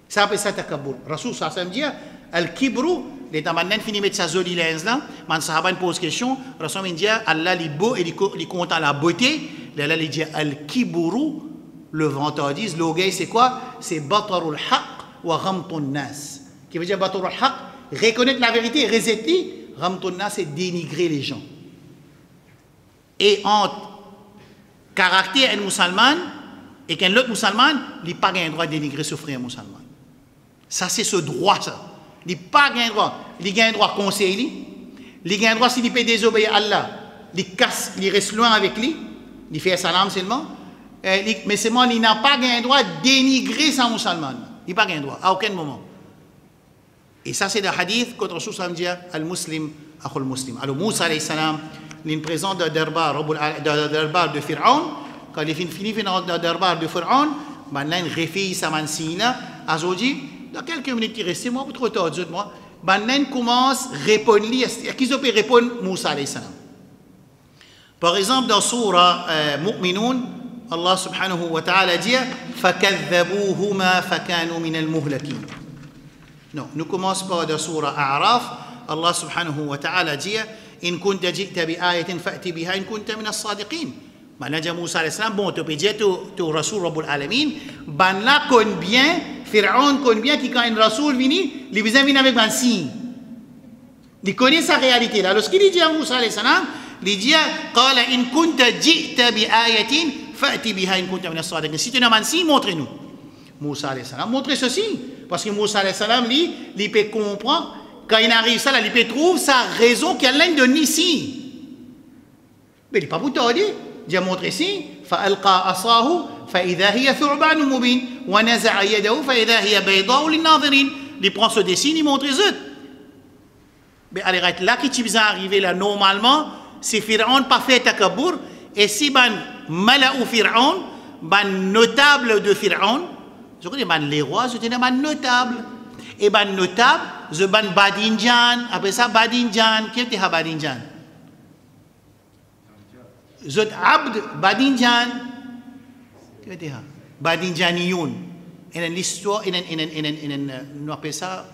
Ça appelle ça takabour. Rasul sallam dit, al-kibru, les tamannen fini mettre sa jolie lens là, man sahaban pose question, Rasul dit Allah est beau et il compte la beauté, là il dit al-kibru, le vantardise, l'orgueil c'est quoi? C'est batarul haqq wa ghamtun nas. Qui veut dire batarul haqq, reconnaître la vérité, résister, ghamtun nas c'est dénigrer les gens. Et entre caractère un musulman et qu'un autre musulman, il n'a pas le droit de dénigrer ce frère musulman. Ça c'est ce droit ça. Il n'a pas le droit. Il a le droit de conseiller. Il a le droit, s'il peut désobéir à Allah, il casse, il reste loin avec lui. Il fait salam seulement. Mais seulement, il n'a pas le droit de dénigrer sa musulman. Il n'a pas le droit, à aucun moment. Et ça, c'est le hadith contre Rasul sallam dit al-muslim, akhul muslim. Alors, Moussa alayhi salam, il présente le derbar de Pharaon. Quand il finit le derbar de Pharaon, maintenant, il refait sa mansina. Aujourd'hui, dans quelques minutes qui restent, moi, trop tard, moi, maintenant commence à répondre, qui peut répondre Moussa alayhi salam. Par exemple, dans Surah Mu'minun, Allah subhanahu wa ta'ala dit فَكَذَّبُوهُمَا فَكَانُوا مِنَ الْمُهْلَكِينَ. Non, nous commençons par la Surah A'raf. Allah subhanahu wa ta'ala dit إِن كُنْتَ جِئْتَ بِآيَةٍ فَأْتِ بِهَا إِن كُنْتَ مِنَ الصَّادِقِينَ. Maintenant, dit Moussa alayhi salam, bon, tu peux dire tu Rasul Rabbul Alamin, ben là, connaît bien, Pharaon connaît bien que quand un Rasul vient, il vient avec un signe. Il connaît sa réalité là. Lorsqu'il dit à Moussa alayhi salam, il dit قال إن كنت جئت بآية فأتي بها إن كنت من الصادقين. Si tu n'as pas un signe, montre-nous. Moussa alayhi salam montre ceci parce que Moussa alayhi salam lui, il peut comprendre quand il arrive ça là, il peut trouver sa raison qu'elle a donné ici. Mais il n'est pas pour toi dire. Il a montré ici فألقى عصاه فإذا هي ثعبان مبين ونزع يده فإذا هي بيضاء للناظرين. Il prend ce dessin, il montre les autres. Mais allez, là qui est arrivé là normalement, c'est Pharaon pas fait takabour et si ban mala'u Pharaon, ban notable de Pharaon, je connais ban les rois, je connais ban notable et ban notable, je ban Badinjan, après ça Badinjan, qui était Badinjan? Je abd Badinjan, qui était Badinjaniyun. Et l'histoire, on appelle ça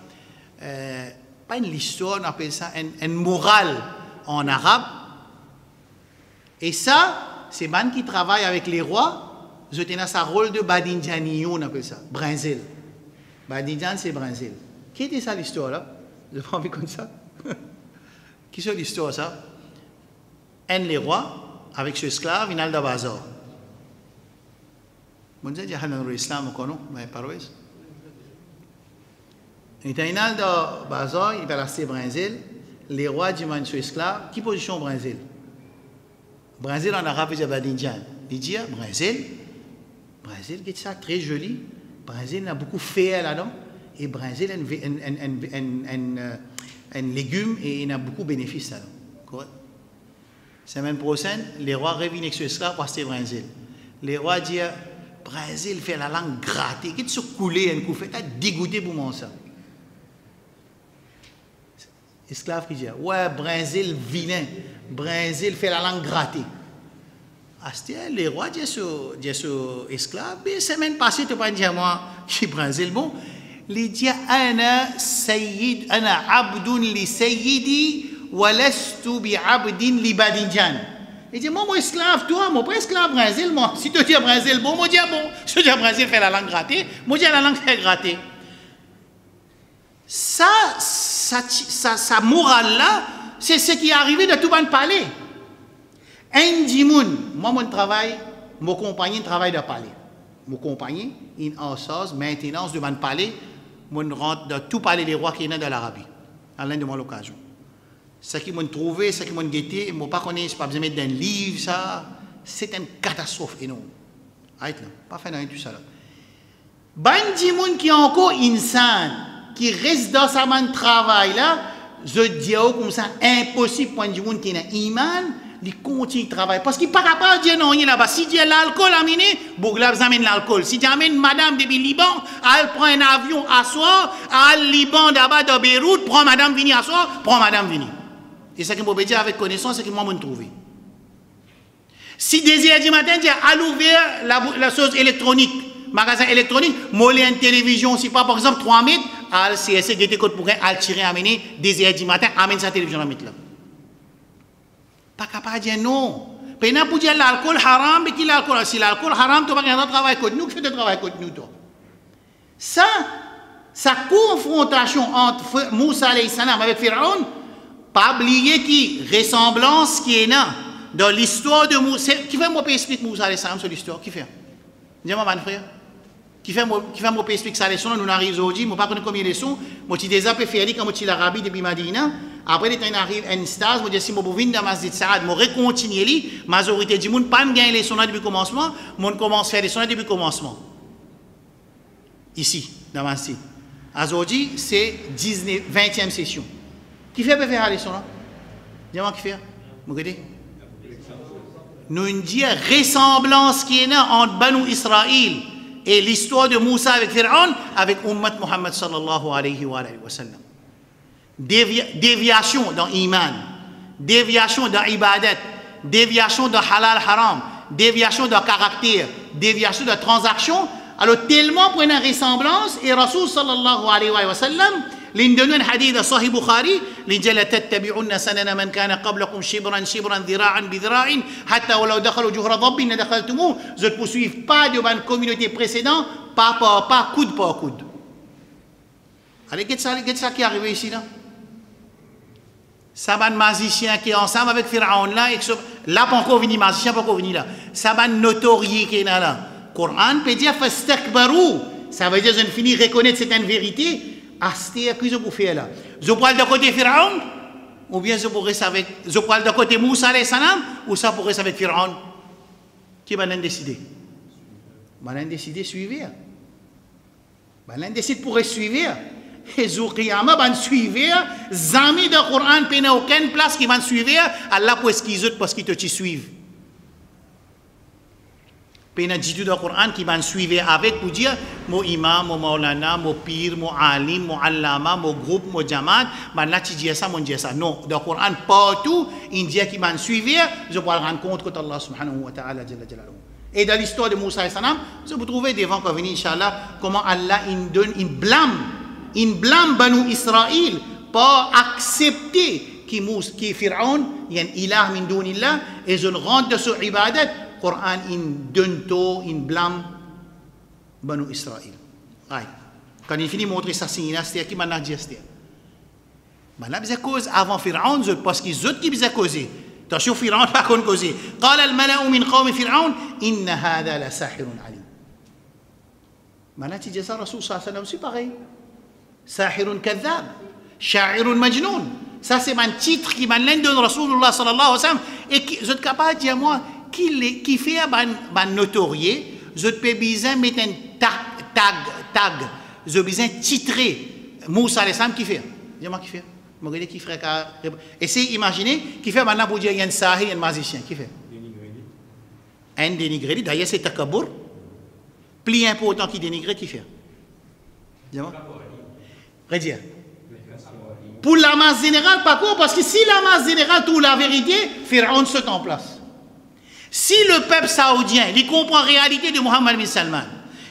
pas une histoire, on appelle ça une morale en arabe. Et ça, c'est man qui travaille avec les rois, je tenais sa rôle de Badinjaniyon, on appelle ça, Brinzel. Badinjan, c'est Brinzel. Qui était ça l'histoire là? Je n'ai pas envie comme ça. Qui c'est l'histoire ça? Un les rois, avec ce esclave, il a le bazar. Bon, je dis, l'islam, on connaît, mais pas vrai. Il y a un bazar, il va rester Brinzel. Les rois disent à esclave, qui position Brinzel? Brinzel en arabe, c'est Badinjan. Il dit, Brinzel, qui est ça, très joli. Brinzel a beaucoup fait là-dedans. Et Brinzel a un légume et il a beaucoup de bénéfices là-dedans. Correct? Semaine prochaine, les rois reviennent avec ce esclave pour rester Brinzel. Les rois disent, Brinzel fait la langue grattée. Qu'est-ce que tu coulé un coup fait? T'as dégoûté pour moi ça. Esclave qui dit, ouais, Brinzel vilain, Brinzel fait la langue grattée. Astia, les rois disent ce esclave, mais semaine passée, tu ne peux pas dire moi qui Brinzel bon. Il dit, ana sayyid, ana abdun li sayyidi, wa lastu bi abdin li Badinjan. Il dit, moi, esclave, toi, moi, pas esclave Brinzel, moi. Si tu dis Brinzel bon, moi, dis bon. Si tu dis Brinzel fait la langue grattée, moi, dis la langue fait grattée. Ça, morale là, c'est ce qui est arrivé de tout le palais. Un dimoun, moi, mon travail, mon compagnie travaille de palais. Mon compagnie, une en maintenance de mon palais, mon rentre de tout palais des rois qui est dans l'Arabie, à l'un de mon occasion. Ça qui m'ont trouvé, ça qui m'ont guetté, je ne pas connaître, pas besoin de mettre dans un livre, ça. C'est une catastrophe énorme. Arrête là, pas faire tout ça là. Bandi moun qui est encore insane, qui reste dans sa main de travail là, je dis comme ça, impossible pour un monde qui est iman, il continue de travailler. Parce qu'il n'est pas capable de dire non, il est là-bas. Si tu as l'alcool à mener, Bougla vous amène l'alcool. Si tu amènes madame depuis Liban, elle prend un avion à soir, elle Liban d'abord de Beyrouth, prend madame venir à soir, prend madame venir. Et ça qui me peut dire avec connaissance, c'est que moi, je me trouve. Si désir du matin, tu as ouvert la chose électronique, magasin électronique, moller une télévision, si pas par exemple 3 mètres, al CSC GT code pour al tirer amener désir du matin, amène sa télévision à mettre là. Pas capable de dire non. Pena pour dire l'alcool haram, mais qui l'alcool, si l'alcool haram, tu vas pas travailler contre nous, qui fait de travail contre nous toi. Ça, sa confrontation entre Moussa alayhi salam avec Pharaon, pas oublier qui ressemblance qui est là dans l'histoire de Moussa. Qui fait moi expliquer Moussa alayhi salam sur l'histoire? Qui fait? Dis-moi, mon frère. Qui fait moi expliquer ça leçon? Nous arrivons aujourd'hui, moi pas connais combien de leçons. Moi tu déjà peux faire quand moi tu l'Arabie depuis Madina. Après quand arrive un stage, moi dis si moi venir dans Masjid Saad, moi recontinuer li. Majorité du monde pas gagner leçons depuis le commencement. Moi commence faire leçons depuis le commencement. Ici dans Masjid. Aujourd'hui c'est 20e session. Qui fait faire la leçon là? Dis-moi qui fait? Vous regardez? Nous une dit ressemblance qui est là entre Banu Israël et l'histoire de Moussa avec Pharaon avec Ummat Muhammad sallallahu alayhi wa sallam. Déviation dans iman, déviation dans ibadat, déviation dans halal haram, déviation dans caractère, déviation de transaction. Alors tellement pour une ressemblance et Rasul sallallahu alayhi wa sallam لندنون حديث صحيح بخاري لجل تتبعون سنن من كان قبلكم شبرا شبرا ذراعا بذراع حتى ولو دخلوا جهر ضب دخلتموه. Je ne poursuis pas de ma communauté précédente, pas coude par coude. Allez, qu'est-ce ça qui est arrivé ici là? Ça va un magicien qui est ensemble avec Pharaon là, et là pas encore venu magicien, pas encore venu là. Ça va un notorié qui est là. Coran peut dire fastakbaru. Ça veut dire je ne finis reconnaître certaines vérités. Asté, qu'est-ce que vous faites là? Je parle de côté Pharaon, ou bien je parle de côté Moussa alayhi salam, ou ça pourrait avec Pharaon? Qui va décider? Va décider suivre. Va décider pour suivre. Et Zoukiyama va suivre. Zami de Coran, il n'y a aucune place qui va suivre. Allah pour ce qu'ils ont, parce qu'ils te suivent. Il y a des gens Coran qui vont suivre avec pour dire mon imam, mon maulana, mon pire, mon alim, mon allama, mon groupe, mon jamaat, là tu dis ça, mon dis ça. Non, dans le Coran, partout, il dit qu'ils vont suivre, je vais rendre compte que Allah subhanahu wa ta'ala jalla jalaluhu. Et dans l'histoire de Moussa alayhi salam, vous trouvez devant qu'on venir, Inch'Allah, comment Allah il blâme Banu Israël pour accepter qui Pharaon, il y a un ilah min dunillah, et je rentre de ce ibadat. Coran in donne in blâme Banu Israël. Quand il finit de montrer sa signe, c'est qui m'a dit c'est. Maintenant, il y a cause avant Pharaon, parce qu'ils ont qui ont causé. Attention, Pharaon pas qu'on causé. قال الملأ من قوم فرعون إن هذا لساحر عليم. Maintenant, tu dis ça, Rasul sallallahu alayhi wa sallam, c'est pareil. Sahirun kadhab, sha'irun majnoun. Ça, c'est un titre qui m'a donné Rasulullah sallallahu alayhi wa sallam. Et je suis capable de dire moi, qui fait un notorié, je peux bien mettre un tag, je peux bien titrer Moussa alayhi salam qui fait. Dis-moi qui fait. Regardez qui ferait. Essayez d'imaginer qui fait maintenant pour dire il y a un sahir, un magicien. Qui fait? Un dénigré. D'ailleurs, c'est takabour. Plus important qui dénigre, qui fait? Dis-moi. Redire. Pour la masse générale, pas quoi? Parce que si la masse générale trouve la vérité, Pharaon saute en place. Si le peuple saoudien il comprend la réalité de Mohammed bin Salman,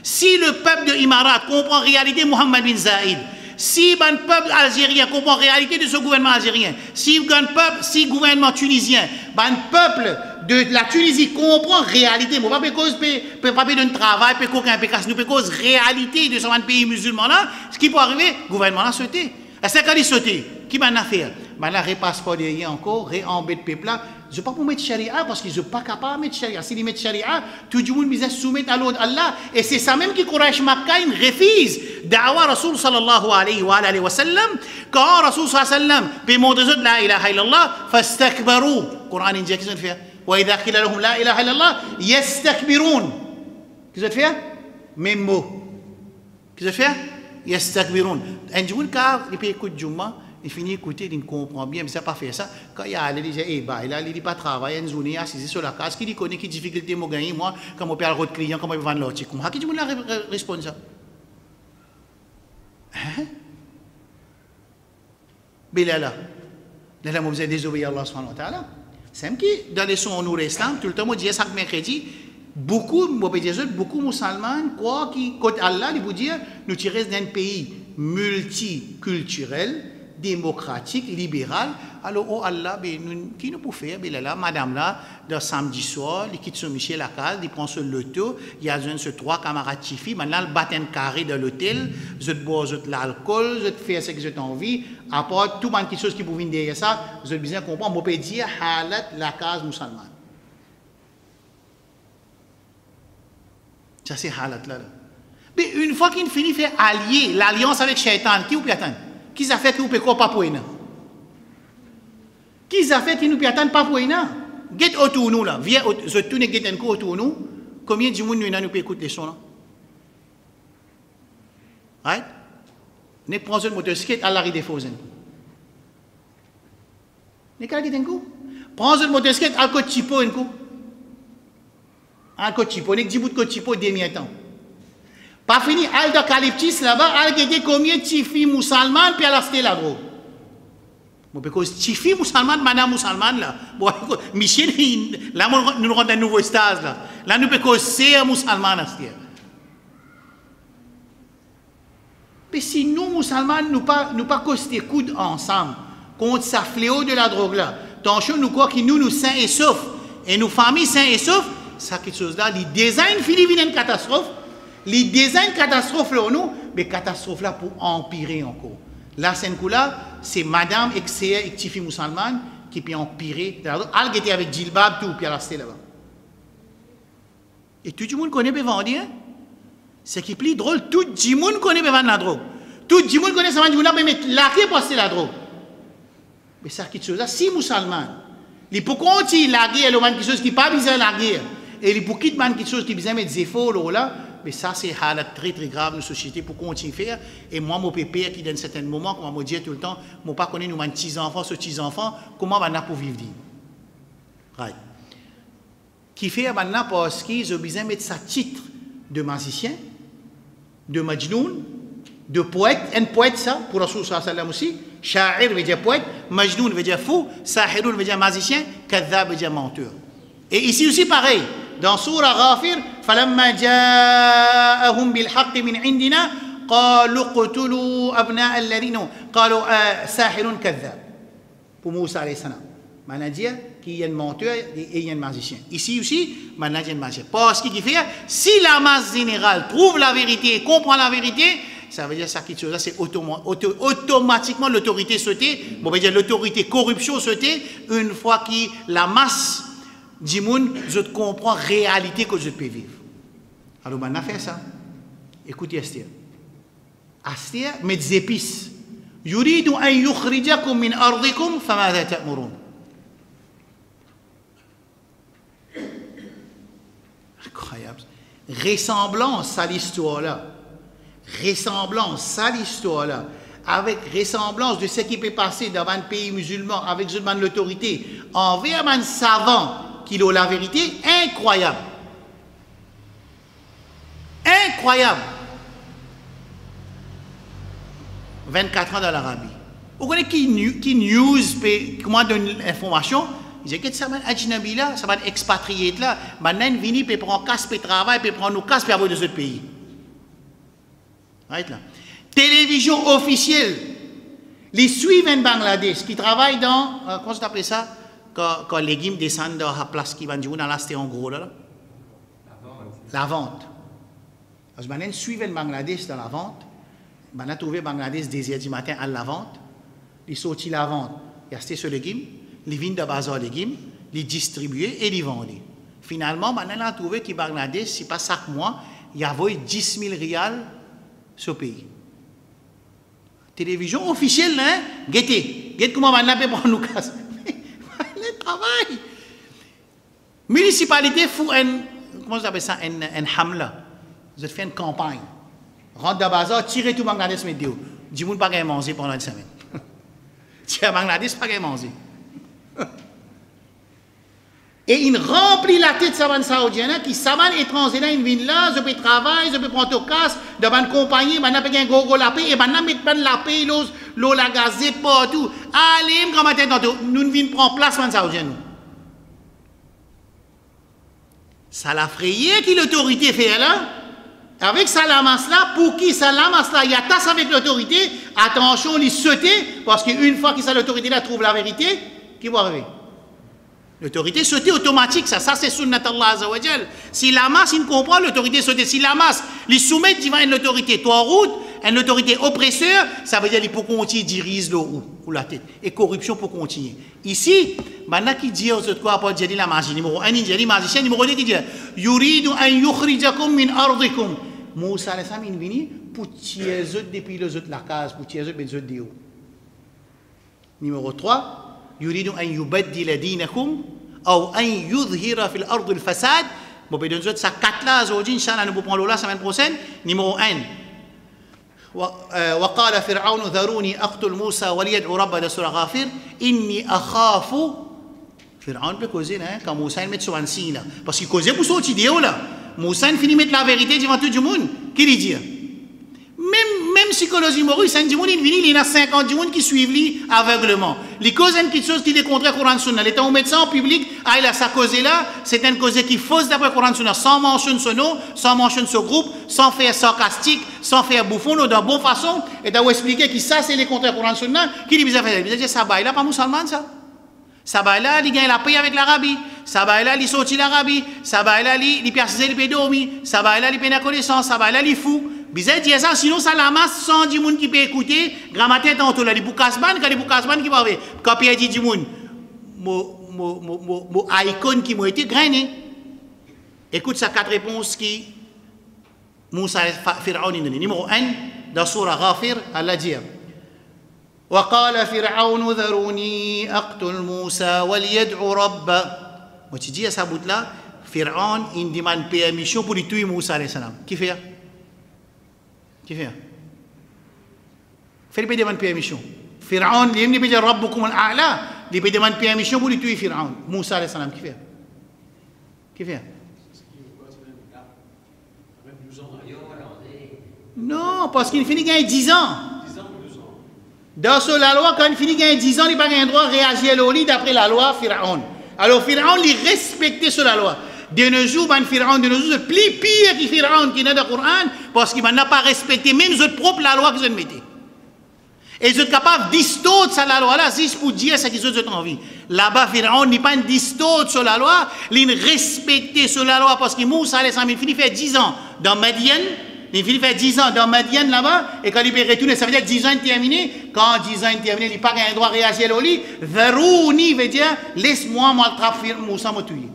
si le peuple de l'Imarat comprend la réalité de Mohammed bin Zayed, si le peuple algérien comprend la réalité de ce gouvernement algérien, si le gouvernement tunisien, le peuple de la Tunisie comprend la réalité, pas cause de travail, pas cause nous cause réalité de ce pays musulman là, ce qui peut arriver, le gouvernement a sauté. C'est quand il sauté, qui va faire? La repasse pas derrière encore, réembête le peuple là. ils sont pas pour mettre charia parce qu'ils sont pas capables de mettre charia. S'ils mettent charia, tout le monde doit se soumettre à l'ordre d'Allah. Et c'est ça même qui Quraysh Makkah refuse da'wa Rasul sallallahu alayhi wa sallam. Quand Rasul sallallahu alayhi wa sallam peut montrer la ilaha illallah, fastakbaru. Coran dit qu'est-ce qu'on fait? Wa idha qila lahum la ilaha illallah, yastakbirun. Qu'est-ce qu'on fait? Même mot. Qu'est-ce qu'on fait? Yastakbirun. Un jour, car il peut écouter Jumma, il finit d'écouter, il ne comprend bien, mais ça n'a pas fait ça. Quand il y a, il dit, eh bah, il dit pas travailler, il dit, assis sur la case, qui connaît, qui difficulté moi gagner, moi, comment je peux le client, comment je vais vendre l'autre. Comment qui dit, répondre ça? Hein? Bilala. Là, vous avez désobéi à Allah subhanahu wa ta'ala. C'est qui, dans les sons en islam, tout le temps, moi, je dis, chaque mercredi, beaucoup de musulmans croient que Allah vous dire nous tirons d'un pays multiculturel, démocratique, libéral. Alors oh Allah, qui nous peut faire? Là, madame là, le samedi soir, il quitte son Michel la case, il prend son loto, il y a ce 3 camarades chifi, maintenant il bat un carré dans l'hôtel, je bois l'alcool, je fais ce que j'ai envie, à part tout le chose qui peut venir derrière ça, je bien comprendre, on peut dire halat la case musulmane. Ça c'est halat là. Mais une fois qu'il finit de faire allier l'alliance avec Shaitan, qui vous peut attendre? Qui a fait que vous pouvez pas pour eux? Qui a fait qu'il nous peut attendre pas pour eux? Get autour nous là, viens, je tourne get un coup autour nous. Combien de monde nous peut écouter les sons là? Right? Ne prends une motocyclette à l'arrêt des faux. Ne qu'à get un coup. Prends une motocyclette à côté chipo un coup. À côté chipo, ne dis bout de côté chipo demi-temps. Pas fini, al d'eucalyptus là-bas, al gete combien de filles musulmanes puis al acheter la drogue. Bon, parce que les filles musulmanes, madame musulmane là, bon, Michel, là, nous rendons un nouveau stage là. Là, nous pouvons c'est musulman à acheter. Mais si nous, musulmans, nous pas costé coude ensemble contre ce fléau de la drogue là, attention, nous croyons que nous sains et saufs, et nos familles sains et saufs, ça quelque chose là, les design Philippe une catastrophe. Les designs catastrophes là, nous, mais catastrophe là pour empirer encore. Là, c'est un coup là, c'est madame excès et tifi musulmane qui peut empirer. Elle était avec djilbab tout, puis elle restait là-bas. Et tout le monde connaît bien vendre. C'est qui est plus drôle, tout le monde connaît bien vendre la drogue. Tout le monde connaît ça, mais mettre la clé pour acheter la drogue. Mais ça, quelque chose là, si musulman, il peut continuer la guerre, quelque chose qui n'est pas besoin de la guerre, et il peut quitter quelque chose qui besoin de mettre des efforts là. Mais ça, c'est très très grave dans la société pour continuer à faire. Et moi, mon pépère qui, dans certains moments, comme on me dit tout le temps, je ne sais pas connaître nos petits-enfants, ce petits-enfants, comment on va pour vivre. Right. Qui fait maintenant parce qu'ils ont besoin de mettre sa titre de magicien, de majnoun, de poète, un poète ça, pour Rasul sallallahu alayhi wa sallam aussi. Sha'ir veut dire poète, majnoun veut dire fou, sahirun veut dire magicien, kadhab veut dire menteur. Et ici aussi pareil. Dans Surah Ghafir, فَلَمَّا جَاءَهُمْ بِالْحَقِّ مِنْ عِنْدِنَا قَالُوا اقْتُلُوا أَبْنَاءَ الَّذِينَ قَالُوا سَاحِرٌ كَذَّابٌ. Pour Moussa alayhi salam. Maintenant dire qu'il y a un menteur et il y a un magicien. Ici aussi, maintenant il y a un magicien. Parce qu'il fait, si la masse générale trouve la vérité, comprend la vérité, ça veut dire ça qui chose là, c'est automatiquement l'autorité sautée. Bon, on va dire l'autorité corruption sautée une fois que la masse Dimoun, je comprends la réalité que je peux vivre. Alors, on a fait ça. Écoutez, Esther. Esther met des épices. Yuridu an yukhrijakum min ardikum, famadha ta'murun. Incroyable. Ressemblance à l'histoire là. Ressemblance à l'histoire là. Avec ressemblance de ce qui peut passer dans un pays musulman, avec l'autorité, envers un savant qui a la vérité, incroyable. Incroyable. 24 ans dans l'Arabie. Vous connaissez qui news, comment donne l'information? Ils disent que ça va être Ajnabi là, ça va être expatrié là. Maintenant, ils viennent, ils prennent casse, ils travaillent, ils prennent nos casses, ils avoir de ce pays. Right là. Télévision officielle. Les suivent en Bangladesh, qui travaillent dans, comment ça s'appelle ça? Quand les légumes descendent dans la place qui va dire, là, c'était en gros là. La vente. Parce que maintenant, suivent le Bangladesh dans la vente. Maintenant, trouvé Bangladesh 10h du matin à la vente. Ils sortent la vente. Ils achètent ce légume. Ils viennent de bazar légumes. les distribuer et les vendre. Finalement, maintenant, on a trouvé que Bangladesh, c'est pas chaque mois, il y avait 10 000 rials sur le pays. Télévision officielle, hein? Guettez comment on peut prendre nos cases. Le travail. Municipalité, faut comment vous appelez ça, un hamla. Vous avez fait une campagne. Rentre dans le bazar, tirez tout Bangladesh météo. Dis-moi pas qu'à manger pendant une semaine. Tiens, Bangladesh, pas qu'à manger. Et il remplit la tête de Saban Saoudien, qui Saban étranger, il vient là, je peux travailler, je peux prendre au casse, devant une compagnie, maintenant, il y a un gros lapin, et maintenant, il met la paix, l'eau, la gazette, partout. Allez, comme matin, nous venons prendre place, Saban Saoudien. Ça l'a frayé qui l'autorité fait là. Avec ça la masse là, pour qui ça la masse là, il y a tasse avec l'autorité, attention, il sauter, parce qu'une fois que ça l'autorité là trouve la vérité, qui va arriver? L'autorité sauter automatique, ça c'est sunnat Allah Azza wa Jal. Si la masse, il comprend l'autorité sauter. Si la masse, il soumet devant une autorité, toi en route, une autorité oppresseur, ça veut dire qu'il faut continuer dirige le ou la tête. Et corruption pour continuer. Ici, maintenant qui dit aux autres quoi, pour dire la magie, numéro 1, il dit la magicien, numéro 2 qui dit Yuridu an yukhrijakum min ardikum. Moussa alayhi salam, il vient pour tirer les autres depuis les autres la case, pour tirer les autres de haut. Numéro 3, يريد أن يبدل دينكم أو أن يظهر في الأرض الفساد. Bon, ben, nous autres, ça 4 là, aujourd'hui, Inch'Allah, nous pouvons la semaine prochaine. Numéro 1. وقال فرعون ذروني أقتل موسى وليدعو ربه de Surah Ghafir. إني أخاف. Pharaon peut causer, hein, quand Moussa met sur un signe là. Parce qu'il causait pour sortir vidéo là. Moussa finit mettre la vérité devant tout le monde. Qui lui dit? Même psychologie morale, il y a 50 personnes qui suivent lui aveuglement. Les causes sont quelque chose qui est contre le Coran Sunna. L'état où médecin en public, il a sa cause là, c'est une cause qui est fausse d'après le Coran Sunna, sans mentionner son nom, sans mentionner son groupe, sans faire sarcastique, sans faire bouffon, de bonne façon, et d'avoir expliqué que ça c'est le contre le Coran Sunna, qui dit bizarre, il dit ça va là, pas musulman ça. Ça va là, il gagne la paix avec l'Arabie. Ça va là, il sortit l'Arabie. Ça va là, il persiste, il peut dormir. Ça va là, il peut la connaissance. Ça va là, il fou. Bizarre dire ça, sinon ça la masse sans du monde qui peut écouter. Grammaire tantôt là, les boukasban, quand les boukasban qui va avoir. Quand Pierre dit du monde, mon icône qui m'a été grainé. Écoute ça 4 réponses qui Moussa Pharaon donne. Numéro 1, dans Surah Ghafir, Allah dit وقال فرعون ذروني أقتل موسى وليدعو ربه. Moi tu dis à sa bout là, Pharaon il demande permission pour tuer Moussa alayhi salam. Qui fait? Qui fait? Pharaon demande permission. Pharaon il dit Rabbukum al-a'la, il demande permission pour tuer Pharaon. Moussa alayhi salam qui fait? Qui fait? Non, parce qu'il finit gagner 10 ans. Dans la loi, quand il finit gagner 10 ans, il n'a pas le droit de réagir au lit d'après la loi Pharaon. Alors Pharaon, il respectait sur la loi. De nos jours, Pharaon, de nos jours, c'est plus pire que Pharaon qui est dans le Coran, parce qu'il n'a pas respecté même sa propre la loi qu'ils ont mettée. Et ils sont capables de distorter la loi là, juste pour dire ce qu'ils ont envie. Là-bas, Pharaon n'est pas distorte sur la loi, il respectait sur la loi, parce que Moussa, il finit faire 10 ans dans Madian. Il finit faire 10 ans dans Madian là-bas, et quand il peut retourner, ça veut dire 10 ans terminé. Quand 10 ans terminé, il n'a pas un droit de réagir au lit. Verouni veut dire, laisse-moi, moi, le Moussa me tuer.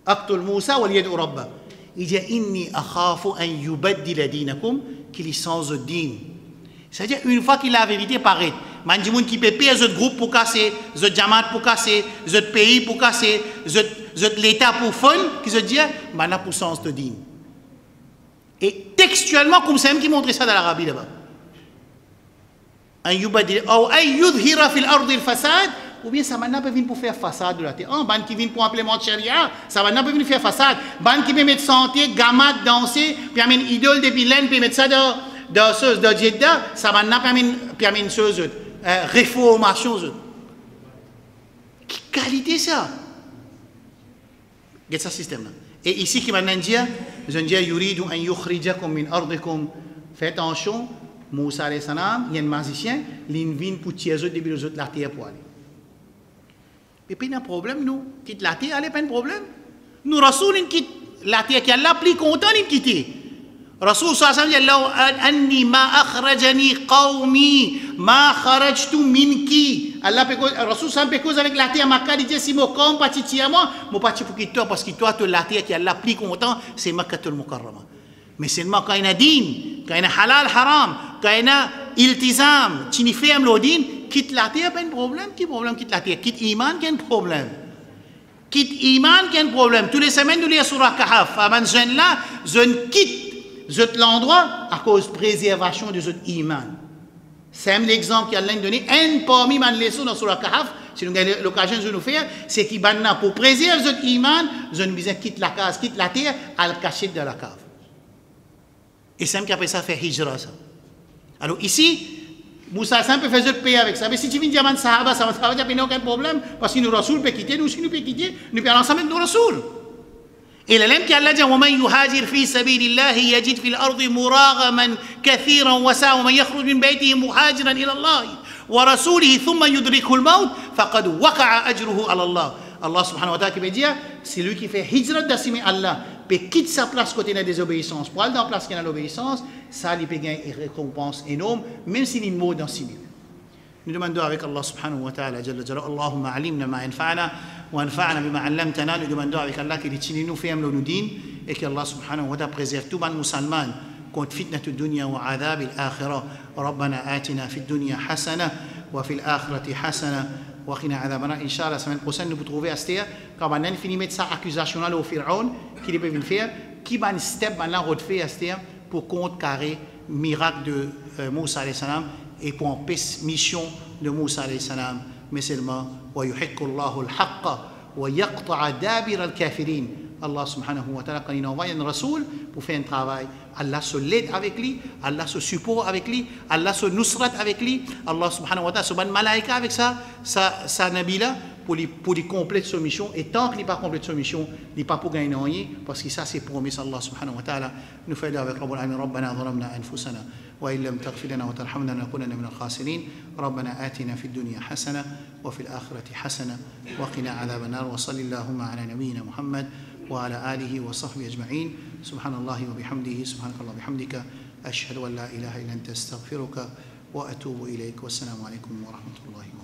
Aqtul Moussa wa liyad'u rabba. Il dit, inni akhafu an yubaddila dinakum, qu'il change de din. C'est-à-dire, une fois qu'il a la vérité paraît, man dit, qui peut payer les groupes pour casser, les jamaat pour casser, les pays pour casser, l'État pour fun, qui se dit, maintenant pour changer de din. Et textuellement, comme c'est même qui montre ça dans l'Arabie là-bas. Ou bien ça maintenant peut venir pour faire façade de la terre. Un ban qui vient pour implémenter Sharia, ça va pas venir faire façade. Ban qui peut mettre santé, gamat, danser, puis amène idole depuis l'aine, puis mettre ça dans Jeddah, ça va pas permettre une chose, réformation. Quelle qualité ça? Quel ce système là? Et ici, qui va nous dire, Yuridu an yukhrijakum min ardikum. Faites attention, Moussa alayhi salam, il y a un magicien, il vient pour tirer les autres la terre pour aller. Et puis, il y a un problème, nous. Quitte la terre, il pas un problème. Nous, Rasoul, il quitte la terre qui est là, plus content, il quitte. Rasoul sallallahu alayhi wa sallam dit, Anni ma akhrajani qawmi, ma kharajtu minki. Allah peut Rasul sam peut cause avec la terre Makkah dit si mo comme parti à moi parti pour quitter parce que toi la terre qui Allah plus content c'est Makkatul Mukarrama mais seulement quand il y a din quand il y a halal haram quand il y a iltizam tu n'y fais le din quitte la terre pas un problème qui problème quitte la terre quitte iman quel problème quitte iman quel problème tous les semaines nous lire surah Kahf avant jeune là je quitte l'endroit à cause préservation de notre iman. C'est l'exemple qu'Allah a donné. Un parmi les leçons dans Surah Kahf, si nous avons l'occasion de nous faire, c'est qu'il pour préserver notre iman, je nous disais quitte la case, quitte la terre, à le cacher dans la cave. Et c'est qu'après ça fait hijra. Ça. Alors ici, Moussa peut faire notre paix avec ça. Mais si tu viens dire à Sahaba, ça va dire qu'il n'y a aucun problème, parce que nous Rasoul peut quitter, nous si nous peut quitter, nous peut aller ensemble avec nos Rasoul. Et l'élève qui Allah dit وَمَنْ يُهَاجِرْ فِي سَبِيلِ اللَّهِ يَجِدْ فِي الْأَرْضِ مُرَاغَمًا كَثِيرًا وَسَعًا وَمَنْ يَخْرُجْ مِنْ بَيْتِهِ مُهَاجِرًا إِلَى اللَّهِ وَرَسُولِهِ ثُمَّ يُدْرِكْهُ الموت فقد وقع أجره على الله. Allah subhanahu wa ta'ala qui veut dire, c'est lui qui fait hijrat d'assimer Allah, puis quitte sa place côté de la désobéissance, pour aller dans la place qui a l'obéissance, ça lui peut gagner une récompense énorme, même s'il est mort dans 6 000. Nous demandons avec Allah subhanahu wa ta'ala, Jalla Jalla, Allahumma alimna ma yanfa'ana, wa anfa'ana bima 'allamtana. Nous demandons avec Allah qu'il tient nous ferme le din et que Allah subhanahu wa ta'ala préserve tout le musulman contre fitnat ad-dunya wa 'adhab al-akhirah. Rabbana atina fid dunya hasana wa fil akhirati hasana wa qina 'adhaban nar. Inch'Allah, la semaine prochaine, nous vous trouver à Astia, quand on a fini de mettre sa accusation là au Pharaon, qu'il peut venir faire, qui va un step maintenant refaire Astia pour contrecarrer miracle de Moussa alayhi salam et pour en mission de Moussa alayhi salam, mais seulement wa yuhiqqu Allahu al-haqqa wa yaqta'a dabir al-kafirin. Allah subhanahu wa ta'ala quand il envoie un rasoul pour faire un travail, Allah se l'aide avec lui, Allah se supporte avec lui, Allah se nusrat avec lui, Allah subhanahu wa ta'ala se ban malaika avec ça, sa nabi là pour lui compléter sa mission, et tant qu'il n'est pas complété sa mission, il n'est pas pour gagner rien, parce que ça c'est promis Allah subhanahu wa ta'ala. Nous faisons avec Rabbul Alamin, Rabbana zalamna anfusana وإن لم تغفر لنا وترحمنا لنكونن من الخاسرين. ربنا آتنا في الدنيا حسنة وفي الآخرة حسنة وقنا عذاب النار. وصلى اللهم على نبينا محمد وعلى آله وصحبه أجمعين. سبحان الله وبحمده سبحانك الله وبحمدك أشهد أن لا إله إلا أنت أستغفرك وأتوب إليك. والسلام عليكم ورحمة الله وبركاته.